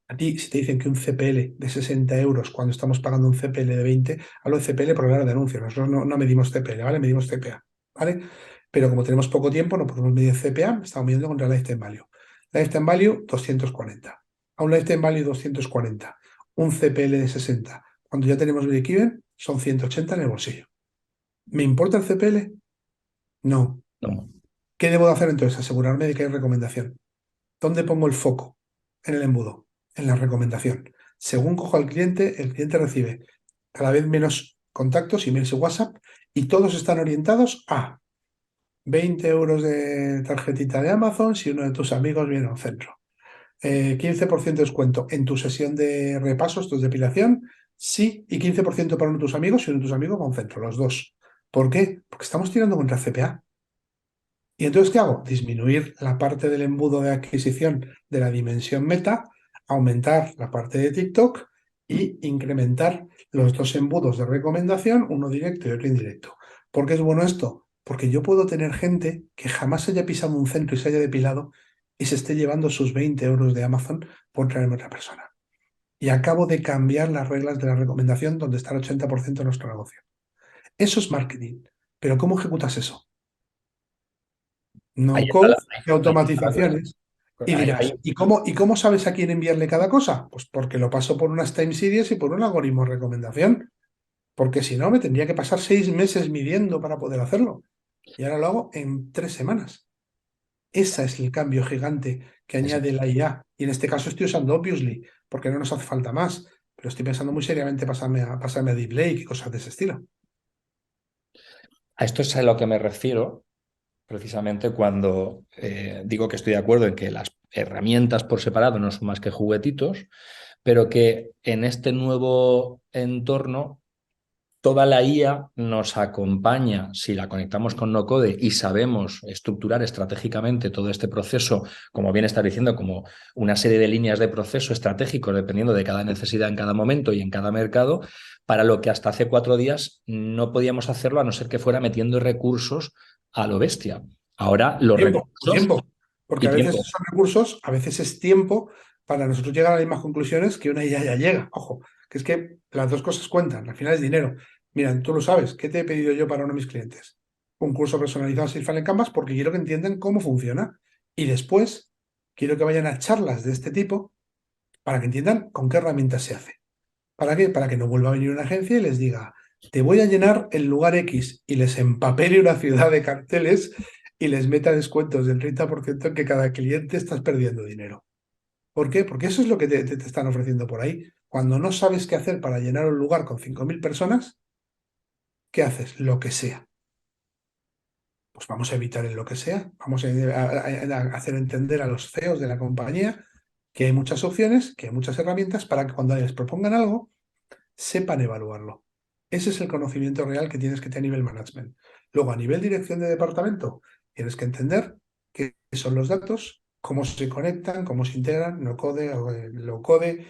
A ti, si te dicen que un CPL de 60 euros cuando estamos pagando un CPL de 20, hablo de CPL por hablar de anuncios, nosotros no medimos CPL, ¿vale? Medimos CPA, ¿vale? Pero como tenemos poco tiempo, no podemos medir CPA, estamos midiendo contra el Lifetime Value. Lifetime Value, 240. A un Lifetime Value 240, un CPL de 60, cuando ya tenemos break-even, son 180 en el bolsillo. ¿Me importa el CPL? No. No. ¿Qué debo de hacer entonces? Asegurarme de que hay recomendación. ¿Dónde pongo el foco en el embudo? En la recomendación. Según cojo al cliente, el cliente recibe cada vez menos contactos, emails y WhatsApp, y todos están orientados a 20 euros de tarjetita de Amazon si uno de tus amigos viene a un centro. 15% de descuento en tu sesión de repasos, tu depilación, sí, y 15% para uno de tus amigos si uno de tus amigos va a un centro, los dos. ¿Por qué? Porque estamos tirando contra el CPA. ¿Y entonces qué hago? Disminuir la parte del embudo de adquisición de la dimensión meta, aumentar la parte de TikTok y incrementar los 2 embudos de recomendación, uno directo y otro indirecto. ¿Por qué es bueno esto? Porque yo puedo tener gente que jamás haya pisado un centro y se haya depilado y se esté llevando sus 20 euros de Amazon por traerme otra persona. Y acabo de cambiar las reglas de la recomendación donde está el 80% de nuestro negocio. Eso es marketing. Pero ¿cómo ejecutas eso? Ahí No está code la, y ahí está la cosa. automatizaciones. Y dirás, ¿y cómo sabes a quién enviarle cada cosa? Pues porque lo paso por unas time series y por un algoritmo de recomendación. Porque si no, me tendría que pasar 6 meses midiendo para poder hacerlo. Y ahora lo hago en 3 semanas. Ese es el cambio gigante que Eso. añade la IA. Y en este caso estoy usando Obviously, porque no nos hace falta más. Pero estoy pensando muy seriamente pasarme a Deep Lake y cosas de ese estilo. A esto es a lo que me refiero precisamente cuando digo que estoy de acuerdo en que las herramientas por separado no son más que juguetitos, pero que en este nuevo entorno toda la IA nos acompaña si la conectamos con no-code y sabemos estructurar estratégicamente todo este proceso, como bien está diciendo, como una serie de líneas de proceso estratégicos dependiendo de cada necesidad en cada momento y en cada mercado, para lo que hasta hace 4 días no podíamos hacerlo a no ser que fuera metiendo recursos a lo bestia. Ahora los recursos Tiempo. Porque y a veces tiempo. son recursos, a veces es tiempo para nosotros llegar a las mismas conclusiones que una IA ya llega. Ojo, que es que las dos cosas cuentan, al final es dinero. Mira, tú lo sabes, ¿qué te he pedido yo para uno de mis clientes? un curso personalizado Silfan en Canvas porque quiero que entiendan cómo funciona. Y después quiero que vayan a charlas de este tipo para que entiendan con qué herramientas se hace. ¿Para qué? Para que no vuelva a venir una agencia y les diga, te voy a llenar el lugar X y les empapele una ciudad de carteles y les meta descuentos del 30% en que cada cliente estás perdiendo dinero. ¿Por qué? Porque eso es lo que te están ofreciendo por ahí. Cuando no sabes qué hacer para llenar un lugar con 5.000 personas, ¿qué haces? Lo que sea. Pues vamos a evitar el lo que sea. Vamos a hacer entender a los CEOs de la compañía que hay muchas opciones, que hay muchas herramientas para que cuando les propongan algo, sepan evaluarlo. Ese es el conocimiento real que tienes que tener a nivel management. Luego, a nivel dirección de departamento, tienes que entender qué son los datos, cómo se conectan, cómo se integran, no code, low code,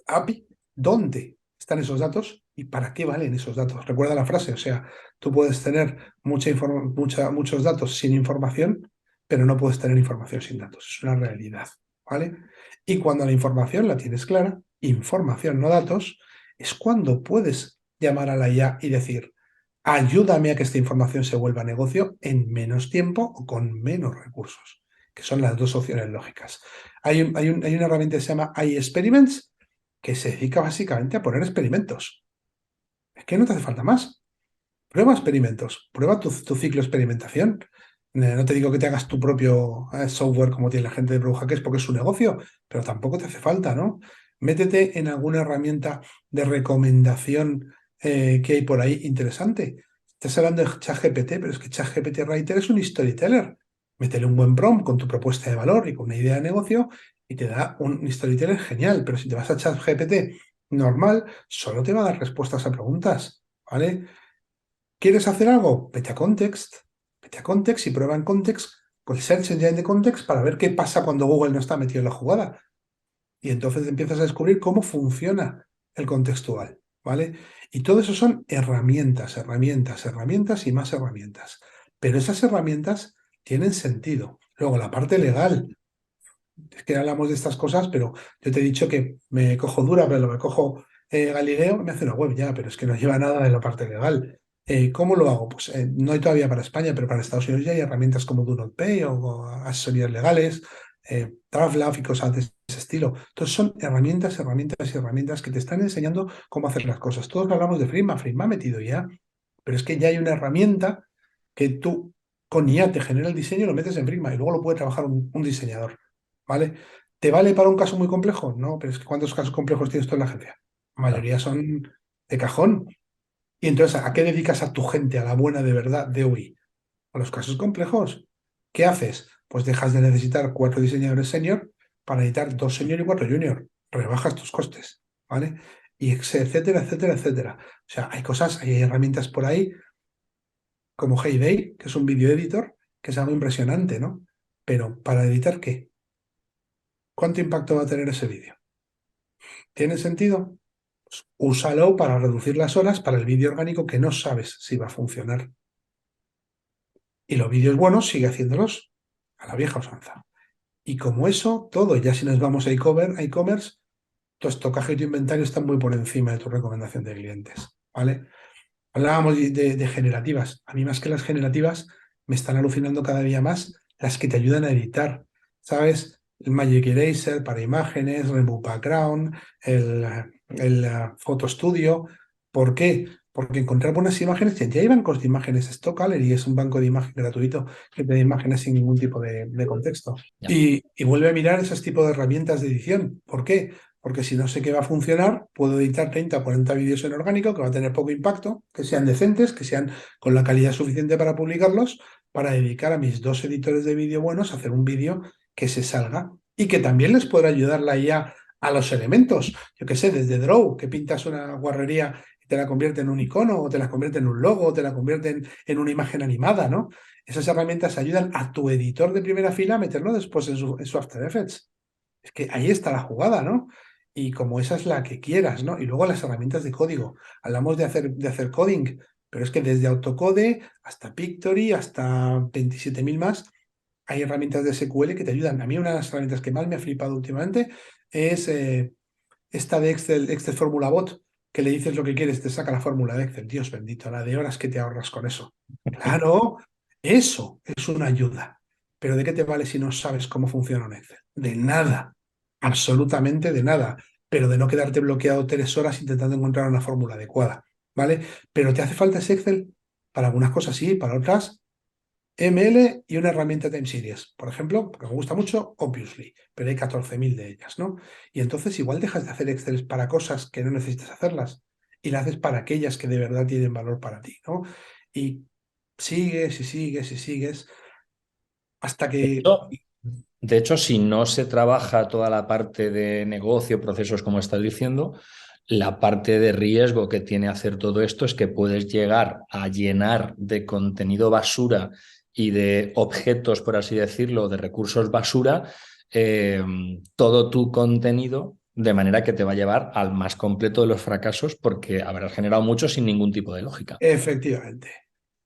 API, dónde están esos datos y para qué valen esos datos. Recuerda la frase, o sea, tú puedes tener muchos datos sin información, pero no puedes tener información sin datos. Es una realidad, ¿vale? Y cuando la información la tienes clara, información, no datos, es cuando puedes llamar a la IA y decir, ayúdame a que esta información se vuelva negocio en menos tiempo o con menos recursos, que son las dos opciones lógicas. Hay una herramienta que se llama iExperiments que se dedica básicamente a poner experimentos. Es que no te hace falta más. Prueba experimentos, prueba tu ciclo de experimentación. No te digo que te hagas tu propio software como tiene la gente de Pro Hackers porque es su negocio, pero tampoco te hace falta, ¿no? Métete en alguna herramienta de recomendación que hay por ahí interesante. Estás hablando de ChatGPT, pero es que ChatGPT Writer es un storyteller. Métele un buen prompt con tu propuesta de valor y con una idea de negocio y te da un storyteller genial, pero si te vas a ChatGPT normal, solo te va a dar respuestas a preguntas, ¿vale? ¿Quieres hacer algo? Vete a Context. Vete a Context y prueba en Context con el Search Engine de Context para ver qué pasa cuando Google no está metido en la jugada. Y entonces empiezas a descubrir cómo funciona el contextual, ¿vale? Y todo eso son herramientas, herramientas, herramientas y más herramientas. Pero esas herramientas tienen sentido. Luego, la parte legal. Es que hablamos de estas cosas, pero yo te he dicho que me cojo dura, pero me cojo Galileo, me hace una web ya, pero es que no lleva nada de la parte legal. ¿Cómo lo hago? Pues no hay todavía para España, pero para Estados Unidos ya hay herramientas como Do Not Pay o asesorías legales, Travlaf y cosas de ese estilo. Entonces son herramientas, herramientas y herramientas que te están enseñando cómo hacer las cosas. Todos hablamos de Figma, Figma ha metido ya, pero es que ya hay una herramienta que tú con IA te genera el diseño, lo metes en Figma y luego lo puede trabajar un diseñador. ¿Vale? ¿Te vale para un caso muy complejo? No, pero es que ¿cuántos casos complejos tienes tú en la agencia? La mayoría son de cajón. Y entonces, ¿a qué dedicas a tu gente, a la buena de verdad de UI? A los casos complejos. ¿Qué haces? Pues dejas de necesitar 4 diseñadores senior para necesitar 2 senior y 4 junior. Rebajas tus costes, ¿vale? Y etcétera, etcétera, etcétera. O sea, hay cosas, hay herramientas por ahí como Heyday, que es un video editor, que es algo impresionante, ¿no? Pero ¿para editar qué? ¿Cuánto impacto va a tener ese vídeo? ¿Tiene sentido? Pues úsalo para reducir las horas para el vídeo orgánico que no sabes si va a funcionar. Y los vídeos buenos sigue haciéndolos a la vieja usanza. Y como eso, todo, ya si nos vamos a e-commerce, tu estocaje y tu inventario están muy por encima de tu recomendación de clientes, ¿vale? Hablábamos de generativas. A mí más que las generativas, me están alucinando cada día más las que te ayudan a editar. ¿Sabes? El Magic Eraser para imágenes, Remove Background, el Photo Studio. ¿Por qué? Porque encontrar buenas imágenes, ya hay bancos de imágenes. Stock Gallery es un banco de imagen gratuito que te da imágenes sin ningún tipo de contexto. Ya. Y vuelve a mirar esos tipos de herramientas de edición. ¿Por qué? Porque si no sé qué va a funcionar, puedo editar 30 o 40 vídeos en orgánico que va a tener poco impacto, que sean decentes, que sean con la calidad suficiente para publicarlos, para dedicar a mis 2 editores de vídeo buenos a hacer un vídeo que se salga y que también les podrá ayudar la IA a los elementos. Yo qué sé, desde Draw, que pintas una guarrería y te la convierte en un icono, o te la convierte en un logo, o te la convierte en una imagen animada, ¿no? Esas herramientas ayudan a tu editor de primera fila a meterlo después en su After Effects. Es que ahí está la jugada, ¿no? Y como esa es la que quieras, ¿no? Y luego las herramientas de código. Hablamos de hacer coding, pero es que desde Autocode hasta Pictory, hasta 27.000 más, hay herramientas de SQL que te ayudan. A mí una de las herramientas que más me ha flipado últimamente es esta de Excel Formula Bot, que le dices lo que quieres, te saca la fórmula de Excel. Dios bendito, la de horas que te ahorras con eso. Claro, eso es una ayuda. Pero ¿de qué te vale si no sabes cómo funciona un Excel? De nada, absolutamente de nada. Pero de no quedarte bloqueado 3 horas intentando encontrar una fórmula adecuada, ¿vale? Pero ¿te hace falta ese Excel? Para algunas cosas sí, para otras ML y una herramienta Time Series, por ejemplo, porque me gusta mucho, Obviously, pero hay 14.000 de ellas, ¿no? Y entonces igual dejas de hacer Excel para cosas que no necesitas hacerlas y las haces para aquellas que de verdad tienen valor para ti, ¿no? Y sigues y sigues y sigues hasta que... Esto, de hecho, si no se trabaja toda la parte de negocio, procesos como estás diciendo, la parte de riesgo que tiene hacer todo esto es que puedes llegar a llenar de contenido basura y de objetos, por así decirlo, de recursos basura, eh, todo tu contenido, de manera que te va a llevar al más completo de los fracasos porque habrás generado mucho sin ningún tipo de lógica. Efectivamente.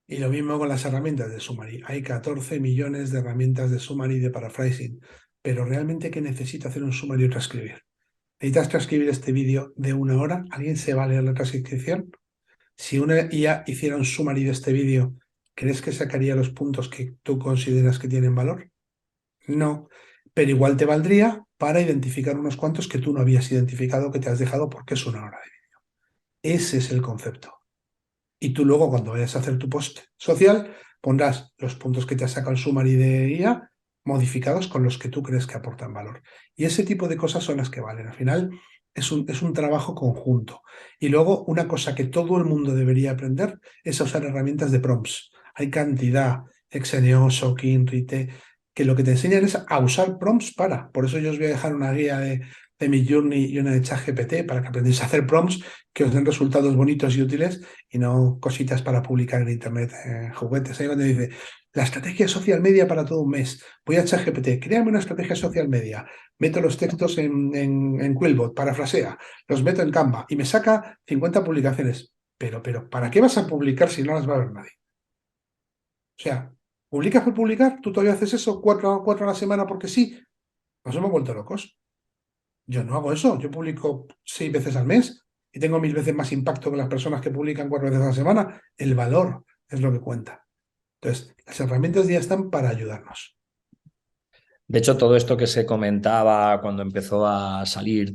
Y lo mismo con las herramientas de Summary. Hay 14 millones de herramientas de Summary y de paraphrasing, pero realmente ¿qué necesita hacer un Summary o transcribir? ¿Necesitas transcribir este vídeo de 1 hora? ¿Alguien se va a leer la transcripción? Si una IA hiciera un summary de este vídeo, ¿crees que sacaría los puntos que tú consideras que tienen valor? No, pero igual te valdría para identificar unos cuantos que tú no habías identificado, que te has dejado porque es 1 hora de vídeo. Ese es el concepto. Y tú luego cuando vayas a hacer tu post social pondrás los puntos que te ha sacado el summary de IA modificados con los que tú crees que aportan valor. Y ese tipo de cosas son las que valen. Al final es un trabajo conjunto. Y luego una cosa que todo el mundo debería aprender es a usar herramientas de prompts. Hay cantidad, Xeneo, Sokin, Rite, que lo que te enseñan es a usar prompts para. Por eso yo os voy a dejar una guía de Midjourney y una de ChatGPT para que aprendáis a hacer prompts que os den resultados bonitos y útiles y no cositas para publicar en internet, juguetes. Ahí donde dice, la estrategia social media para todo un mes. Voy a ChatGPT, créame una estrategia social media. Meto los textos en Quillbot, parafrasea, los meto en Canva y me saca 50 publicaciones. Pero, ¿para qué vas a publicar si no las va a ver nadie? O sea, ¿publicas por publicar? ¿Tú todavía haces eso 4 a la semana porque sí? Nos hemos vuelto locos. Yo no hago eso. Yo publico 6 veces al mes y tengo 1000 veces más impacto que las personas que publican 4 veces a la semana. El valor es lo que cuenta. Entonces, las herramientas ya están para ayudarnos. De hecho, todo esto que se comentaba cuando empezó a salir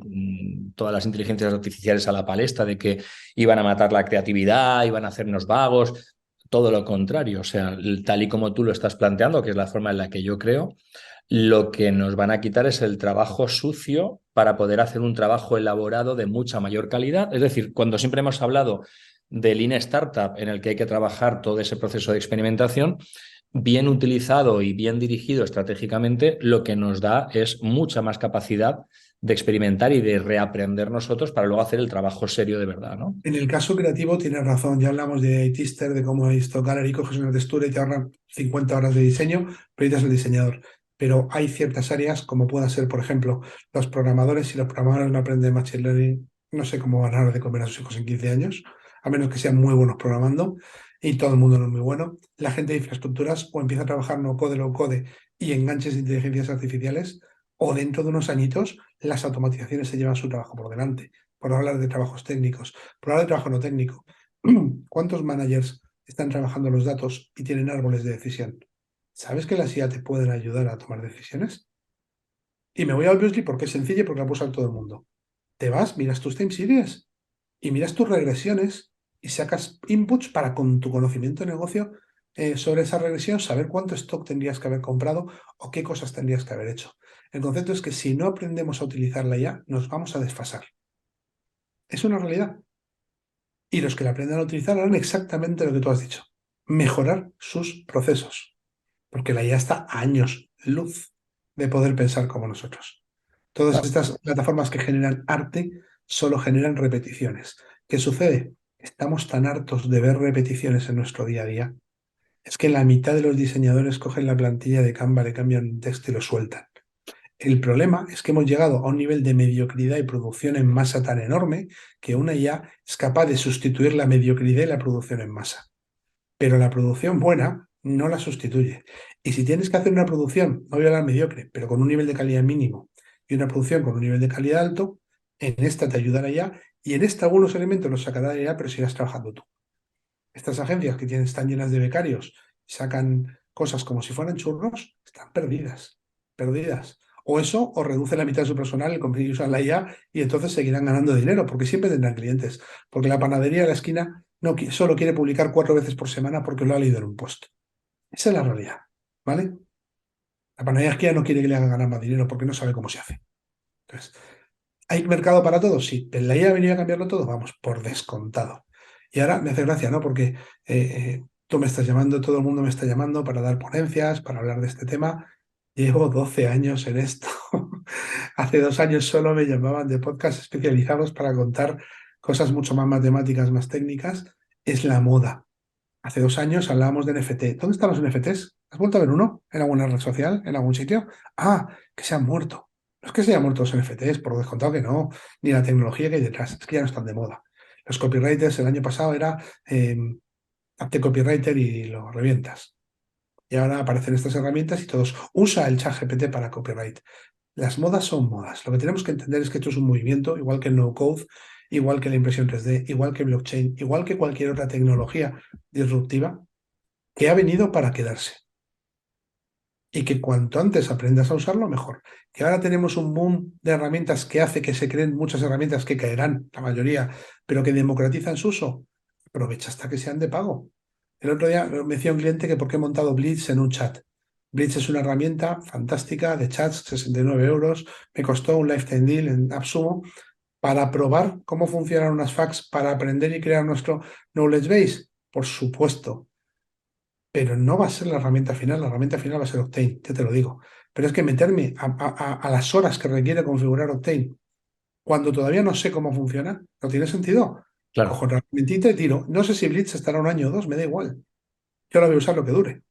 todas las inteligencias artificiales a la palestra de que iban a matar la creatividad, iban a hacernos vagos, todo lo contrario. O sea, tal y como tú lo estás planteando, que es la forma en la que yo creo, lo que nos van a quitar es el trabajo sucio para poder hacer un trabajo elaborado de mucha mayor calidad. Es decir, cuando siempre hemos hablado del Lean Startup en el que hay que trabajar todo ese proceso de experimentación, bien utilizado y bien dirigido estratégicamente, lo que nos da es mucha más capacidad de experimentar y de reaprender nosotros para luego hacer el trabajo serio de verdad, ¿no? En el caso creativo tienes razón. Ya hablamos de Tister, de cómo esto Gallery coges una textura y te ahorran 50 horas de diseño, pero necesitas el diseñador. Pero hay ciertas áreas, como pueda ser, por ejemplo, los programadores. Si los programadores no aprenden Machine Learning, no sé cómo van a dar de comer a sus hijos en 15 años, a menos que sean muy buenos programando, y todo el mundo no es muy bueno. La gente de infraestructuras o empieza a trabajar no code, low code y enganches de inteligencias artificiales, o dentro de unos añitos las automatizaciones se llevan su trabajo por delante, por hablar de trabajos técnicos, por hablar de trabajo no técnico. ¿Cuántos managers están trabajando los datos y tienen árboles de decisión? ¿Sabes que las IA te pueden ayudar a tomar decisiones? Y me voy a Obviously porque es sencillo y porque la puede usar todo el mundo. Te vas, miras tus time series y miras tus regresiones y sacas inputs para con tu conocimiento de negocio sobre esa regresión saber cuánto stock tendrías que haber comprado o qué cosas tendrías que haber hecho. El concepto es que si no aprendemos a utilizarla ya, nos vamos a desfasar. Es una realidad. Y los que la aprendan a utilizar harán exactamente lo que tú has dicho. Mejorar sus procesos. Porque la IA está a años luz de poder pensar como nosotros. Todas estas plataformas que generan arte solo generan repeticiones. ¿Qué sucede? Estamos tan hartos de ver repeticiones en nuestro día a día. Es que la mitad de los diseñadores cogen la plantilla de Canva, le cambian un texto y lo sueltan. El problema es que hemos llegado a un nivel de mediocridad y producción en masa tan enorme que una IA es capaz de sustituir la mediocridad y la producción en masa. Pero la producción buena no la sustituye. Y si tienes que hacer una producción, no voy a hablar mediocre, pero con un nivel de calidad mínimo y una producción con un nivel de calidad alto, En esta te ayudará ya y en esta algunos elementos los sacará de IA, pero seguirás trabajando tú. Estas agencias que están llenas de becarios, sacan cosas como si fueran churros, están perdidas, perdidas. O eso, o reduce la mitad de su personal y usan la IA y entonces seguirán ganando dinero, porque siempre tendrán clientes. Porque la panadería de la esquina no, solo quiere publicar 4 veces por semana porque lo ha leído en un post. Esa es la realidad, ¿vale? La panadería de la esquina no quiere que le hagan ganar más dinero porque no sabe cómo se hace. Entonces, ¿hay mercado para todo? Sí. ¿Pero la IA ha venido a cambiarlo todo? Vamos, por descontado. Y ahora me hace gracia, ¿no? Porque tú me estás llamando, todo el mundo me está llamando para dar ponencias, para hablar de este tema. Llevo 12 años en esto. Hace 2 años solo me llamaban de podcast especializados para contar cosas mucho más matemáticas, más técnicas. Es la moda. Hace 2 años hablábamos de NFT. ¿Dónde están los NFTs? ¿Has vuelto a ver uno? ¿En alguna red social? ¿En algún sitio? Ah, que se han muerto. No es que se hayan muerto los NFTs, por descontado que no, ni la tecnología que hay detrás. Es que ya no están de moda. Los copywriters el año pasado era hazte copywriter y lo revientas. Y ahora aparecen estas herramientas y todos usa el chat GPT para copyright. Las modas son modas. Lo que tenemos que entender es que esto es un movimiento, igual que el no-code, igual que la impresión 3D, igual que blockchain, igual que cualquier otra tecnología disruptiva, que ha venido para quedarse. Y que cuanto antes aprendas a usarlo, mejor. Que ahora tenemos un boom de herramientas que hace que se creen muchas herramientas que caerán, la mayoría, pero que democratizan su uso. Aprovecha hasta que sean de pago. El otro día me decía un cliente que por qué he montado Blitz en un chat. Blitz es una herramienta fantástica de chats, 69 euros. Me costó un lifetime deal en AppSumo para probar cómo funcionan unas fax para aprender y crear nuestro knowledge base. Por supuesto, pero no va a ser la herramienta final va a ser Octane, ya te lo digo. Pero es que meterme a las horas que requiere configurar Octane cuando todavía no sé cómo funciona, no tiene sentido. Claro. Cojo la herramientita y tiro. No sé si Blitz estará un año o dos, me da igual. Yo la voy a usar lo que dure.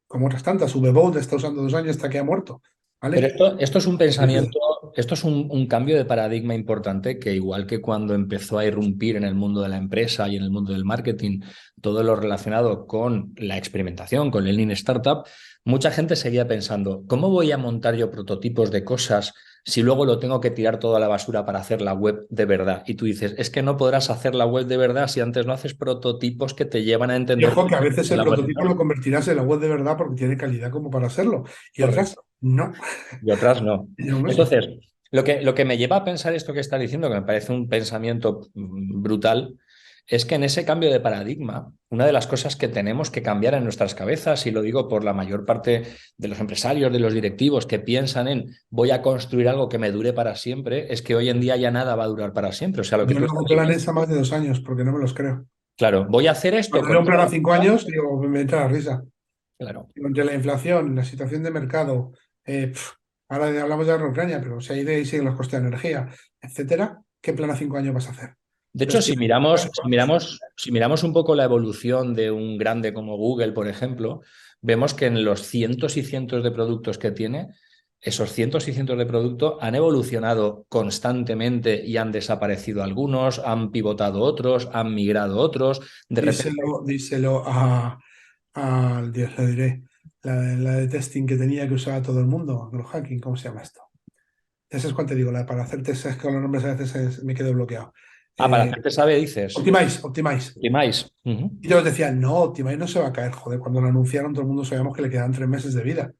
Como otras tantas, VBold está usando 2 años hasta que ha muerto. Pero ¿Vale? esto es un Depende. pensamiento, esto es un cambio de paradigma importante que igual que cuando empezó a irrumpir en el mundo de la empresa y en el mundo del marketing, todo lo relacionado con la experimentación, con el Lean Startup, mucha gente seguía pensando, ¿cómo voy a montar yo prototipos de cosas si luego lo tengo que tirar todo a la basura para hacer la web de verdad? Y tú dices, es que no podrás hacer la web de verdad si antes no haces prototipos que te llevan a Y entender ojo que a veces el la web de prototipo verdad. lo convertirás en la web de verdad porque tiene calidad como para hacerlo. Y otras, Correcto. no. Y otras no. Lleva meses. Entonces, lo que me lleva a pensar esto que está diciendo, que me parece un pensamiento brutal, es que en ese cambio de paradigma, una de las cosas que tenemos que cambiar en nuestras cabezas, y lo digo por la mayor parte de los empresarios, de los directivos que piensan en voy a construir algo que me dure para siempre, es que hoy en día ya nada va a durar para siempre. O sea, lo que Yo tú no estás hago diciendo, planes a más de 2 años porque no me los creo. claro, voy a hacer esto Cuando con leo un esta plan a 5 años, herramienta, digo, me entra la risa. claro. Digo, entre la inflación, la situación de mercado, ahora hablamos de la guerra Ucrania, pero si ahí de ahí siguen los costes de energía, etcétera, ¿qué plan a 5 años vas a hacer? De hecho, Entonces, si tío, miramos, si miramos, si miramos un poco la evolución de un grande como Google, por ejemplo, vemos que en los cientos y cientos de productos que tiene, esos cientos y cientos de productos han evolucionado constantemente y han desaparecido algunos, han pivotado otros, han migrado otros. De repente, díselo al, Dios le diré, la de testing que tenía que usaba todo el mundo, los hacking, ¿cómo se llama esto? Esa es cuando te digo, para hacer test es que con los nombres a veces me quedo bloqueado. para Eh, hacerte sabe, dices, Optimize. optimize. Ujú. Y todos decían, no, Optimize no se va a caer. Joder, cuando lo anunciaron todo el mundo sabíamos que le quedaban 3 meses de vida.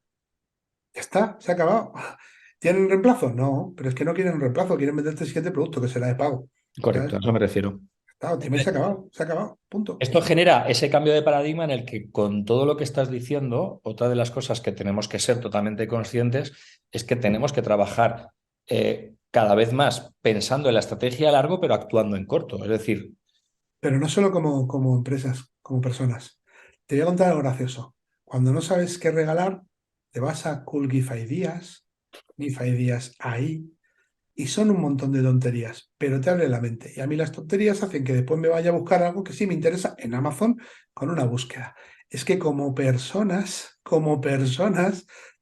Ya está, se ha acabado. ¿Tienen reemplazo? No, pero es que no quieren un reemplazo, quieren venderte el siguiente producto que será de pago. Correcto, ¿Sabes? a eso me refiero. Claro, Optimize se ha acabado, punto. Esto genera ese cambio de paradigma en el que con todo lo que estás diciendo, otra de las cosas que tenemos que ser totalmente conscientes es que tenemos que trabajar cada vez más pensando en la estrategia a largo, pero actuando en corto. Es decir, Pero no solo como empresas, como personas. Te voy a contar algo gracioso. Cuando no sabes qué regalar, te vas a Cool Gift Ideas ahí, y son un montón de tonterías, pero te abre la mente. Y a mí las tonterías hacen que después me vaya a buscar algo que sí me interesa en Amazon con una búsqueda. Es que como personas,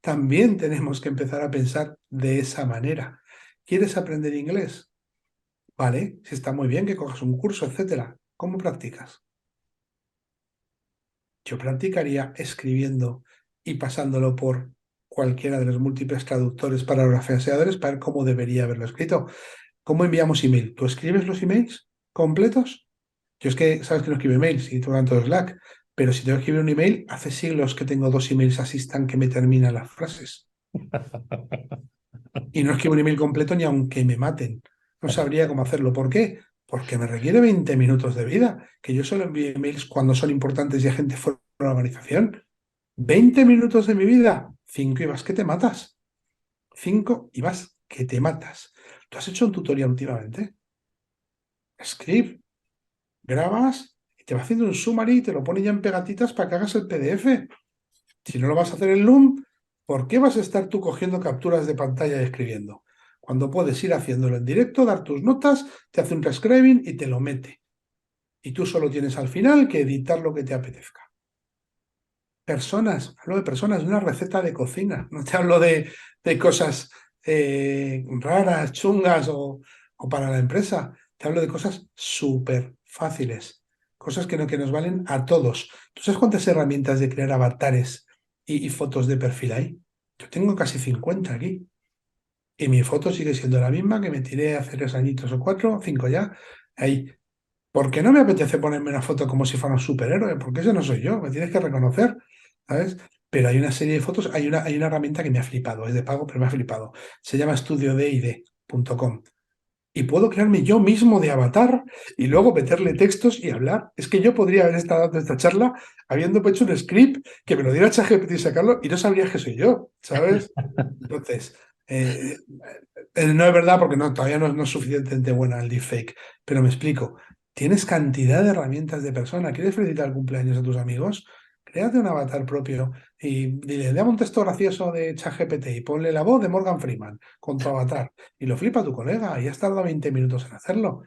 también tenemos que empezar a pensar de esa manera. ¿Quieres aprender inglés? Vale, si está muy bien que cojas un curso, etcétera. ¿Cómo practicas? Yo practicaría escribiendo y pasándolo por cualquiera de los múltiples traductores para los para ver cómo debería haberlo escrito. ¿Cómo enviamos email? ¿Tú escribes los emails completos? Yo es que, sabes que no escribo emails y todo todo Slack, pero si tengo que escribir un email, hace siglos que tengo 2 emails Assistant que me terminan las frases. Y no escribo un email completo ni aunque me maten. No sabría cómo hacerlo. ¿Por qué? Porque me requiere 20 minutos de vida, que yo solo envío emails cuando son importantes y hay gente fuera de la organización. 20 minutos de mi vida, 5 y vas que te matas. 5 y vas que te matas. ¿Tú has hecho un tutorial últimamente? Script, grabas y te va haciendo un summary y te lo pone ya en pegatitas para que hagas el PDF. Si no lo vas a hacer en Loom, ¿por qué vas a estar tú cogiendo capturas de pantalla y escribiendo? Cuando puedes ir haciéndolo en directo, dar tus notas, te hace un transcribing y te lo mete. Y tú solo tienes al final que editar lo que te apetezca. Personas, hablo de personas, de una receta de cocina. No te hablo de cosas raras, chungas o para la empresa. Te hablo de cosas súper fáciles. Cosas que nos valen a todos. ¿Tú sabes cuántas herramientas de crear avatares y fotos de perfil hay? Yo tengo casi 50 aquí. Y mi foto sigue siendo la misma que me tiré hace 3 añitos o 4, 5 ya. Ahí. ¿Por qué no me apetece ponerme una foto como si fuera un superhéroe? Porque ese no soy yo, me tienes que reconocer, ¿sabes? Pero hay una serie de fotos, hay una herramienta que me ha flipado, es de pago, pero me ha flipado. Se llama estudiodid.com. Y puedo crearme yo mismo de avatar y luego meterle textos y hablar. Es que yo podría haber estado dando esta charla habiendo hecho un script que me lo diera ChatGPT y sacarlo y no sabría que soy yo, ¿sabes? Entonces, no es verdad porque todavía no es suficientemente buena el deepfake, pero me explico. Tienes cantidad de herramientas de persona. ¿Quieres felicitar el cumpleaños a tus amigos? Créate un avatar propio y dile, dame un texto gracioso de ChatGPT y ponle la voz de Morgan Freeman con tu avatar. Y lo flipa tu colega y has tardado 20 minutos en hacerlo.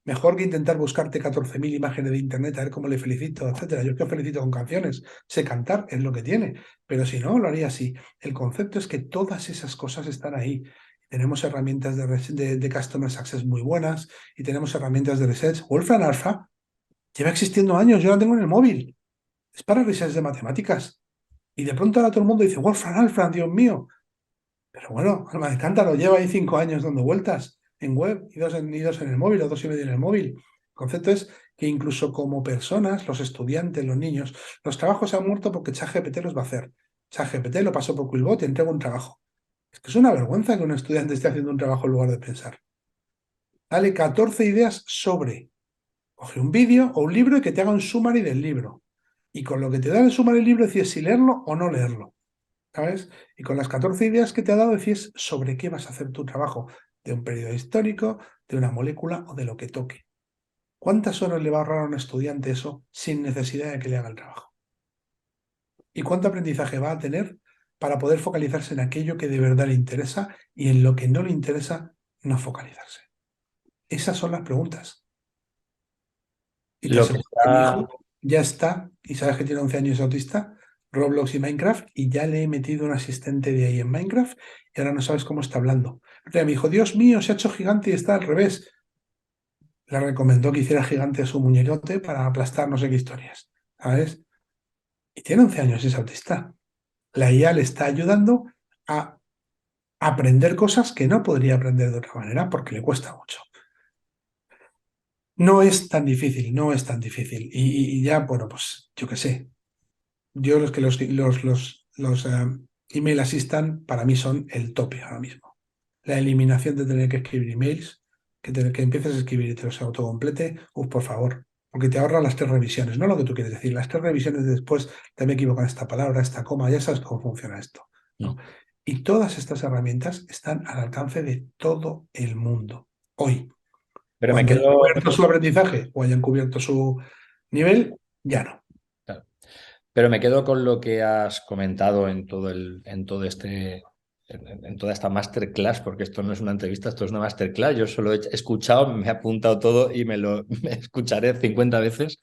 Mejor que intentar buscarte 14.000 imágenes de internet a ver cómo le felicito, etcétera. Yo es que felicito con canciones. Sé cantar, es lo que tiene. Pero si no, lo haría así. El concepto es que todas esas cosas están ahí. Tenemos herramientas de Customer Success muy buenas y tenemos herramientas de research. Wolfram Alpha lleva existiendo años, yo la tengo en el móvil. Es para research de matemáticas. Y de pronto ahora todo el mundo dice, Wolfram Alpha, Dios mío. Pero bueno, Alma de Cántaro lleva ahí 5 años dando vueltas en web y dos en el móvil o 2,5 en el móvil. El concepto es que incluso como personas, los estudiantes, los niños, los trabajos se han muerto porque ChatGPT los va a hacer. ChatGPT lo pasó por Quillbot y entrega un trabajo. Es que es una vergüenza que un estudiante esté haciendo un trabajo en lugar de pensar. Dale 14 ideas sobre. Coge un vídeo o un libro y que te haga un summary del libro. Y con lo que te da el summary del libro decides si leerlo o no leerlo. ¿Sabes? Y con las 14 ideas que te ha dado decides sobre qué vas a hacer tu trabajo. De un periodo histórico, de una molécula o de lo que toque. ¿Cuántas horas le va a ahorrar a un estudiante eso sin necesidad de que le haga el trabajo? ¿Y cuánto aprendizaje va a tener para poder focalizarse en aquello que de verdad le interesa y en lo que no le interesa no focalizarse? Esas son las preguntas. Y te Lo que aseguro que mi está, hijo ya está, y sabes que tiene 11 años y es autista, Roblox y Minecraft, y ya le he metido un asistente de ahí en Minecraft, y ahora no sabes cómo está hablando. O sea, me dijo, Dios mío, se ha hecho gigante y está al revés. Le recomendó que hiciera gigante su muñecote para aplastar no sé qué historias, ¿sabes? Y tiene 11 años y es autista. La IA le está ayudando a aprender cosas que no podría aprender de otra manera porque le cuesta mucho. No es tan difícil, no es tan difícil. Y ya, bueno, pues yo qué sé. Yo los que los email assistant para mí son el tope ahora mismo. La eliminación de tener que escribir emails, que empieces a escribir y te los autocomplete, por favor, porque te ahorra las 3 revisiones, no lo que tú quieres decir, las 3 revisiones de después, te me equivoco en esta palabra, esta coma, ya sabes cómo funciona esto, ¿no? Y todas estas herramientas están al alcance de todo el mundo. Hoy, pero me cuando hayan quedo, cubierto su aprendizaje o hayan cubierto su nivel, ya no. claro, pero me quedo con lo que has comentado en toda esta masterclass, porque esto no es una entrevista, esto es una masterclass. Yo solo he escuchado, me he apuntado todo y me escucharé 50 veces.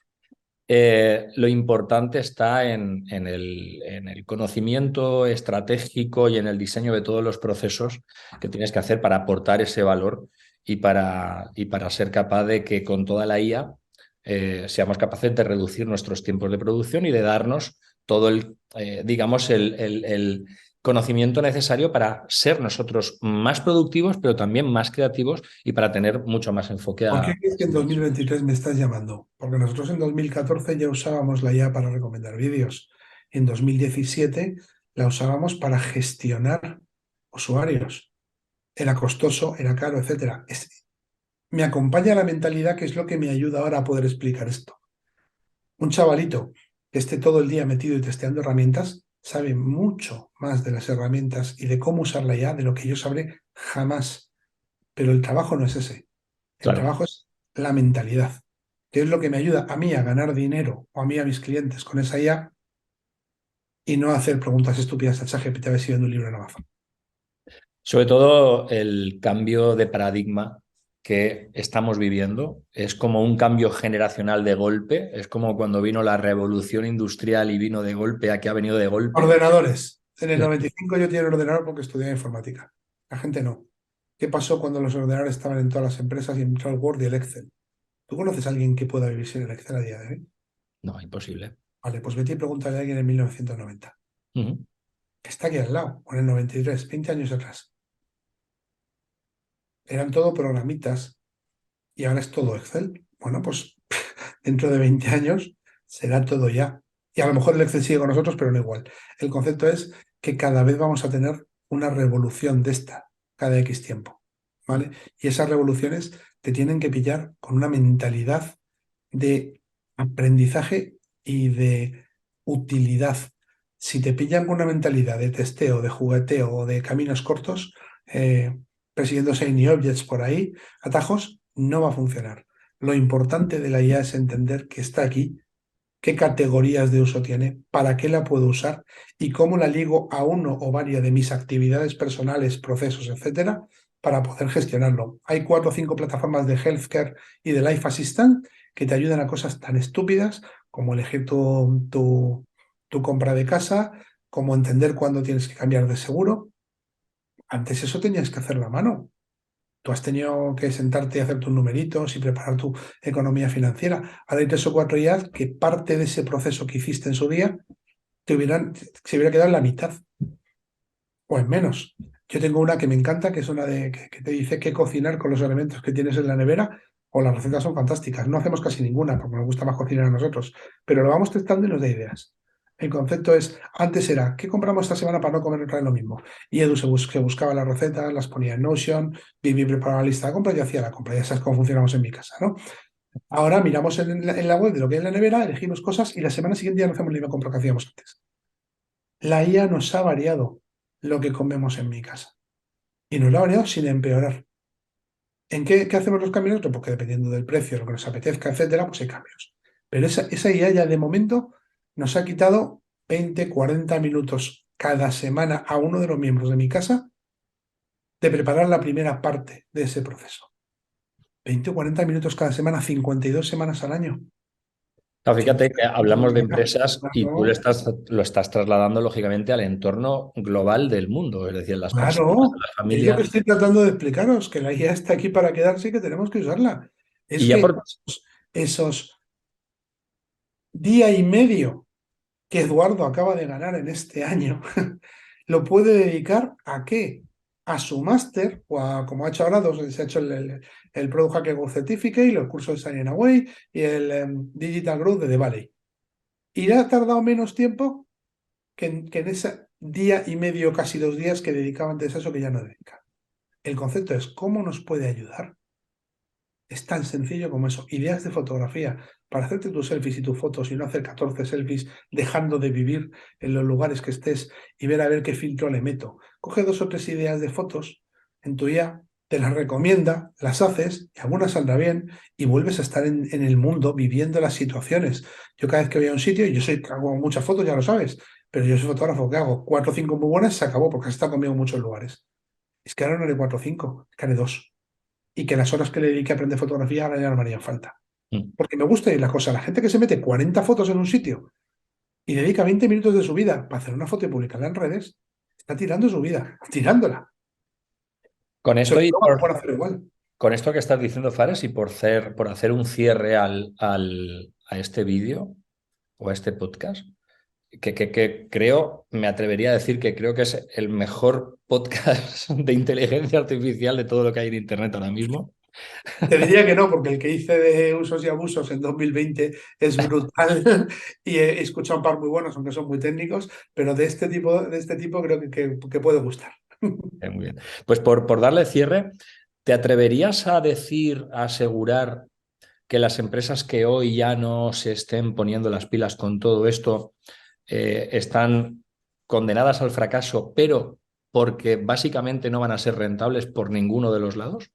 Lo importante está en el conocimiento estratégico y en el diseño de todos los procesos que tienes que hacer para aportar ese valor y para ser capaz de que con toda la IA seamos capaces de reducir nuestros tiempos de producción y de darnos todo digamos, conocimiento necesario para ser nosotros más productivos, pero también más creativos y para tener mucho más enfoque ¿Por a... qué crees que en 2023 me estás llamando? Porque nosotros en 2014 ya usábamos la IA para recomendar vídeos. En 2017 la usábamos para gestionar usuarios. Era costoso, era caro, etcétera. Me acompaña la mentalidad que es lo que me ayuda ahora a poder explicar esto. Un chavalito que esté todo el día metido y testeando herramientas sabe mucho más de las herramientas y de cómo usarla ya de lo que yo sabré jamás. Pero el trabajo no es ese. El Claro. trabajo es la mentalidad, que es lo que me ayuda a mí a ganar dinero o a mí a mis clientes con esa IA y no a hacer preguntas estúpidas a ChatGPT a ver si vendo un libro en Amazon. Sobre todo el cambio de paradigma que estamos viviendo es como un cambio generacional de golpe, es como cuando vino la revolución industrial y vino de golpe, aquí ha venido de golpe. Ordenadores. En el 95 yo tenía un ordenador porque estudiaba informática. La gente no. ¿Qué pasó cuando los ordenadores estaban en todas las empresas y entró el Word y el Excel? ¿Tú conoces a alguien que pueda vivir sin el Excel a día de hoy? No, imposible. Vale, pues vete y pregúntale a alguien en 1990, Ujú. que está aquí al lado, o en el 93, 20 años atrás. Eran todo programitas y ahora es todo Excel. Bueno, pues dentro de 20 años será todo ya. Y a lo mejor el Excel sigue con nosotros, pero no igual. El concepto es que cada vez vamos a tener una revolución de esta, cada X tiempo, ¿vale? Y esas revoluciones te tienen que pillar con una mentalidad de aprendizaje y de utilidad. Si te pillan con una mentalidad de testeo, de jugueteo o de caminos cortos, persiguiendo shiny objects por ahí, atajos, no va a funcionar. Lo importante de la IA es entender que está aquí, qué categorías de uso tiene, para qué la puedo usar y cómo la ligo a uno o varias de mis actividades personales, procesos, etcétera, para poder gestionarlo. Hay 4 o 5 plataformas de healthcare y de life assistant que te ayudan a cosas tan estúpidas como elegir tu compra de casa, como entender cuándo tienes que cambiar de seguro. Antes eso tenías que hacerlo a mano. Tú has tenido que sentarte y hacer tus numeritos y preparar tu economía financiera. Ahora hay 3 o 4 IAs que parte de ese proceso que hiciste en su día se hubiera quedado en la mitad o en menos. Yo tengo una que me encanta, que es una que te dice qué cocinar con los elementos que tienes en la nevera, o las recetas son fantásticas. No hacemos casi ninguna porque nos gusta más cocinar a nosotros, pero lo vamos testando y nos da ideas. El concepto es, antes era, ¿qué compramos esta semana para no comer otra vez lo mismo? Y Edu se buscaba las recetas, las ponía en Notion, Vivi preparaba la lista de compras y yo hacía la compra. Ya sabes cómo funcionamos en mi casa, ¿no? Ahora miramos en la web de lo que hay en la nevera, elegimos cosas y la semana siguiente ya no hacemos la misma compra que hacíamos antes. La IA nos ha variado lo que comemos en mi casa y nos lo ha variado sin empeorar. ¿En qué hacemos los cambios? Porque dependiendo del precio, lo que nos apetezca, etcétera, pues hay cambios. Pero esa IA ya de momento nos ha quitado 20, 40 minutos cada semana a uno de los miembros de mi casa de preparar la primera parte de ese proceso. 20 o 40 minutos cada semana, 52 semanas al año. Claro, Tienes fíjate que que hablamos de hacerlo. empresas y tú lo estás trasladando lógicamente al entorno global del mundo, es decir, las personas, Claro, las es lo que familias. estoy tratando de explicaros, que la IA está aquí para quedarse y que tenemos que usarla. Es Y ya que por, esos día y medio que Eduardo acaba de ganar en este año, lo puede dedicar ¿a qué? A su máster, o a, como ha hecho ahora, se ha hecho el Product Hacker Go Certificate y los cursos de Signing Away y el Digital Growth de The Valley. Y le ha tardado menos tiempo que en ese día y medio, casi 2 días que dedicaba antes a eso que ya no dedica. El concepto es cómo nos puede ayudar. Es tan sencillo como eso. Ideas de fotografía para hacerte tus selfies y tus fotos y no hacer 14 selfies dejando de vivir en los lugares que estés y ver a ver qué filtro le meto. Coge 2 o 3 ideas de fotos en tu IA, te las recomienda, las haces y algunas saldrá bien y vuelves a estar en el mundo viviendo las situaciones. Yo cada vez que voy a un sitio, y hago muchas fotos, ya lo sabes, pero yo soy fotógrafo, ¿qué hago? 4 o 5 muy buenas, se acabó porque has estado conmigo en muchos lugares. Es que ahora no haré 4 o 5, es que haré 2 y que las horas que le dediqué a aprender fotografía ahora ya no me harían falta. Porque me gusta ir la cosa. La gente que se mete 40 fotos en un sitio y dedica 20 minutos de su vida para hacer una foto y publicarla en redes, está tirando su vida, tirándola. con Pero esto y no van a poder hacer igual. con esto que estás diciendo, Fares, y por hacer un cierre a este vídeo o a este podcast, que creo, me atrevería a decir que creo que es el mejor podcast de inteligencia artificial de todo lo que hay en Internet ahora mismo. Te diría que no, porque el que hice de usos y abusos en 2020 es brutal y he escuchado un par muy buenos, aunque son muy técnicos, pero de este tipo creo que puede gustar. Muy bien. Pues por darle cierre, ¿te atreverías a decir, a asegurar que las empresas que hoy ya no se estén poniendo las pilas con todo esto están condenadas al fracaso, pero porque básicamente no van a ser rentables por ninguno de los lados?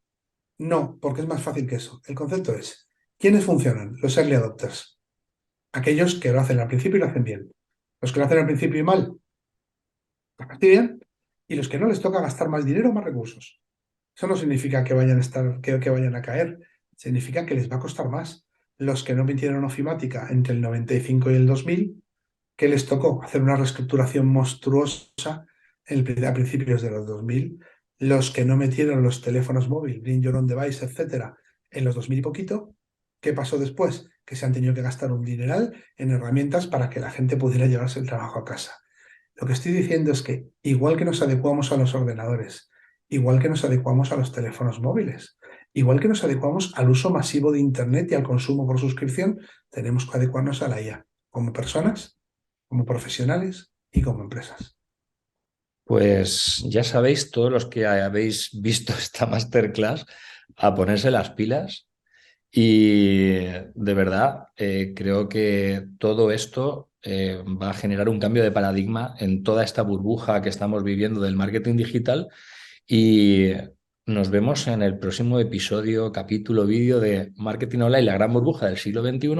No, porque es más fácil que eso. El concepto es, ¿quiénes funcionan? Los early adopters. Aquellos que lo hacen al principio y lo hacen bien. Los que lo hacen al principio y mal, lo fastidian. Y los que no les toca gastar más dinero o más recursos. Eso no significa que vayan a estar, que vayan a caer. Significa que les va a costar más. Los que no metieron ofimática entre el 95 y el 2000, ¿qué les tocó? Hacer una reestructuración monstruosa a principios de los 2000. Los que no metieron los teléfonos móviles, Bring Your Own Device, etcétera, en los 2000 y poquito, ¿qué pasó después? Que se han tenido que gastar un dineral en herramientas para que la gente pudiera llevarse el trabajo a casa. Lo que estoy diciendo es que igual que nos adecuamos a los ordenadores, igual que nos adecuamos a los teléfonos móviles, igual que nos adecuamos al uso masivo de Internet y al consumo por suscripción, tenemos que adecuarnos a la IA, como personas, como profesionales y como empresas. Pues ya sabéis, todos los que habéis visto esta masterclass, a ponerse las pilas. Y de verdad, creo que todo esto va a generar un cambio de paradigma en toda esta burbuja que estamos viviendo del marketing digital. Y nos vemos en el próximo episodio, capítulo, vídeo de Marketing Online, la gran burbuja del siglo XXI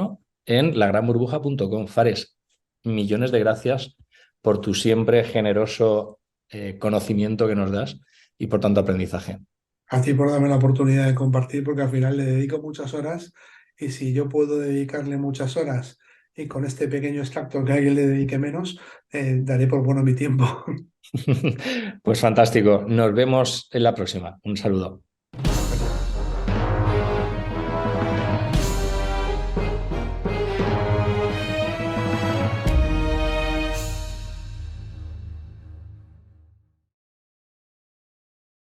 en lagranburbuja.com. Fares, millones de gracias por tu siempre generoso conocimiento que nos das y por tanto aprendizaje. A ti por darme la oportunidad de compartir, porque al final le dedico muchas horas y si yo puedo dedicarle muchas horas y con este pequeño extracto que a alguien le dedique menos, daré por bueno mi tiempo. Pues fantástico. Nos vemos en la próxima. Un saludo.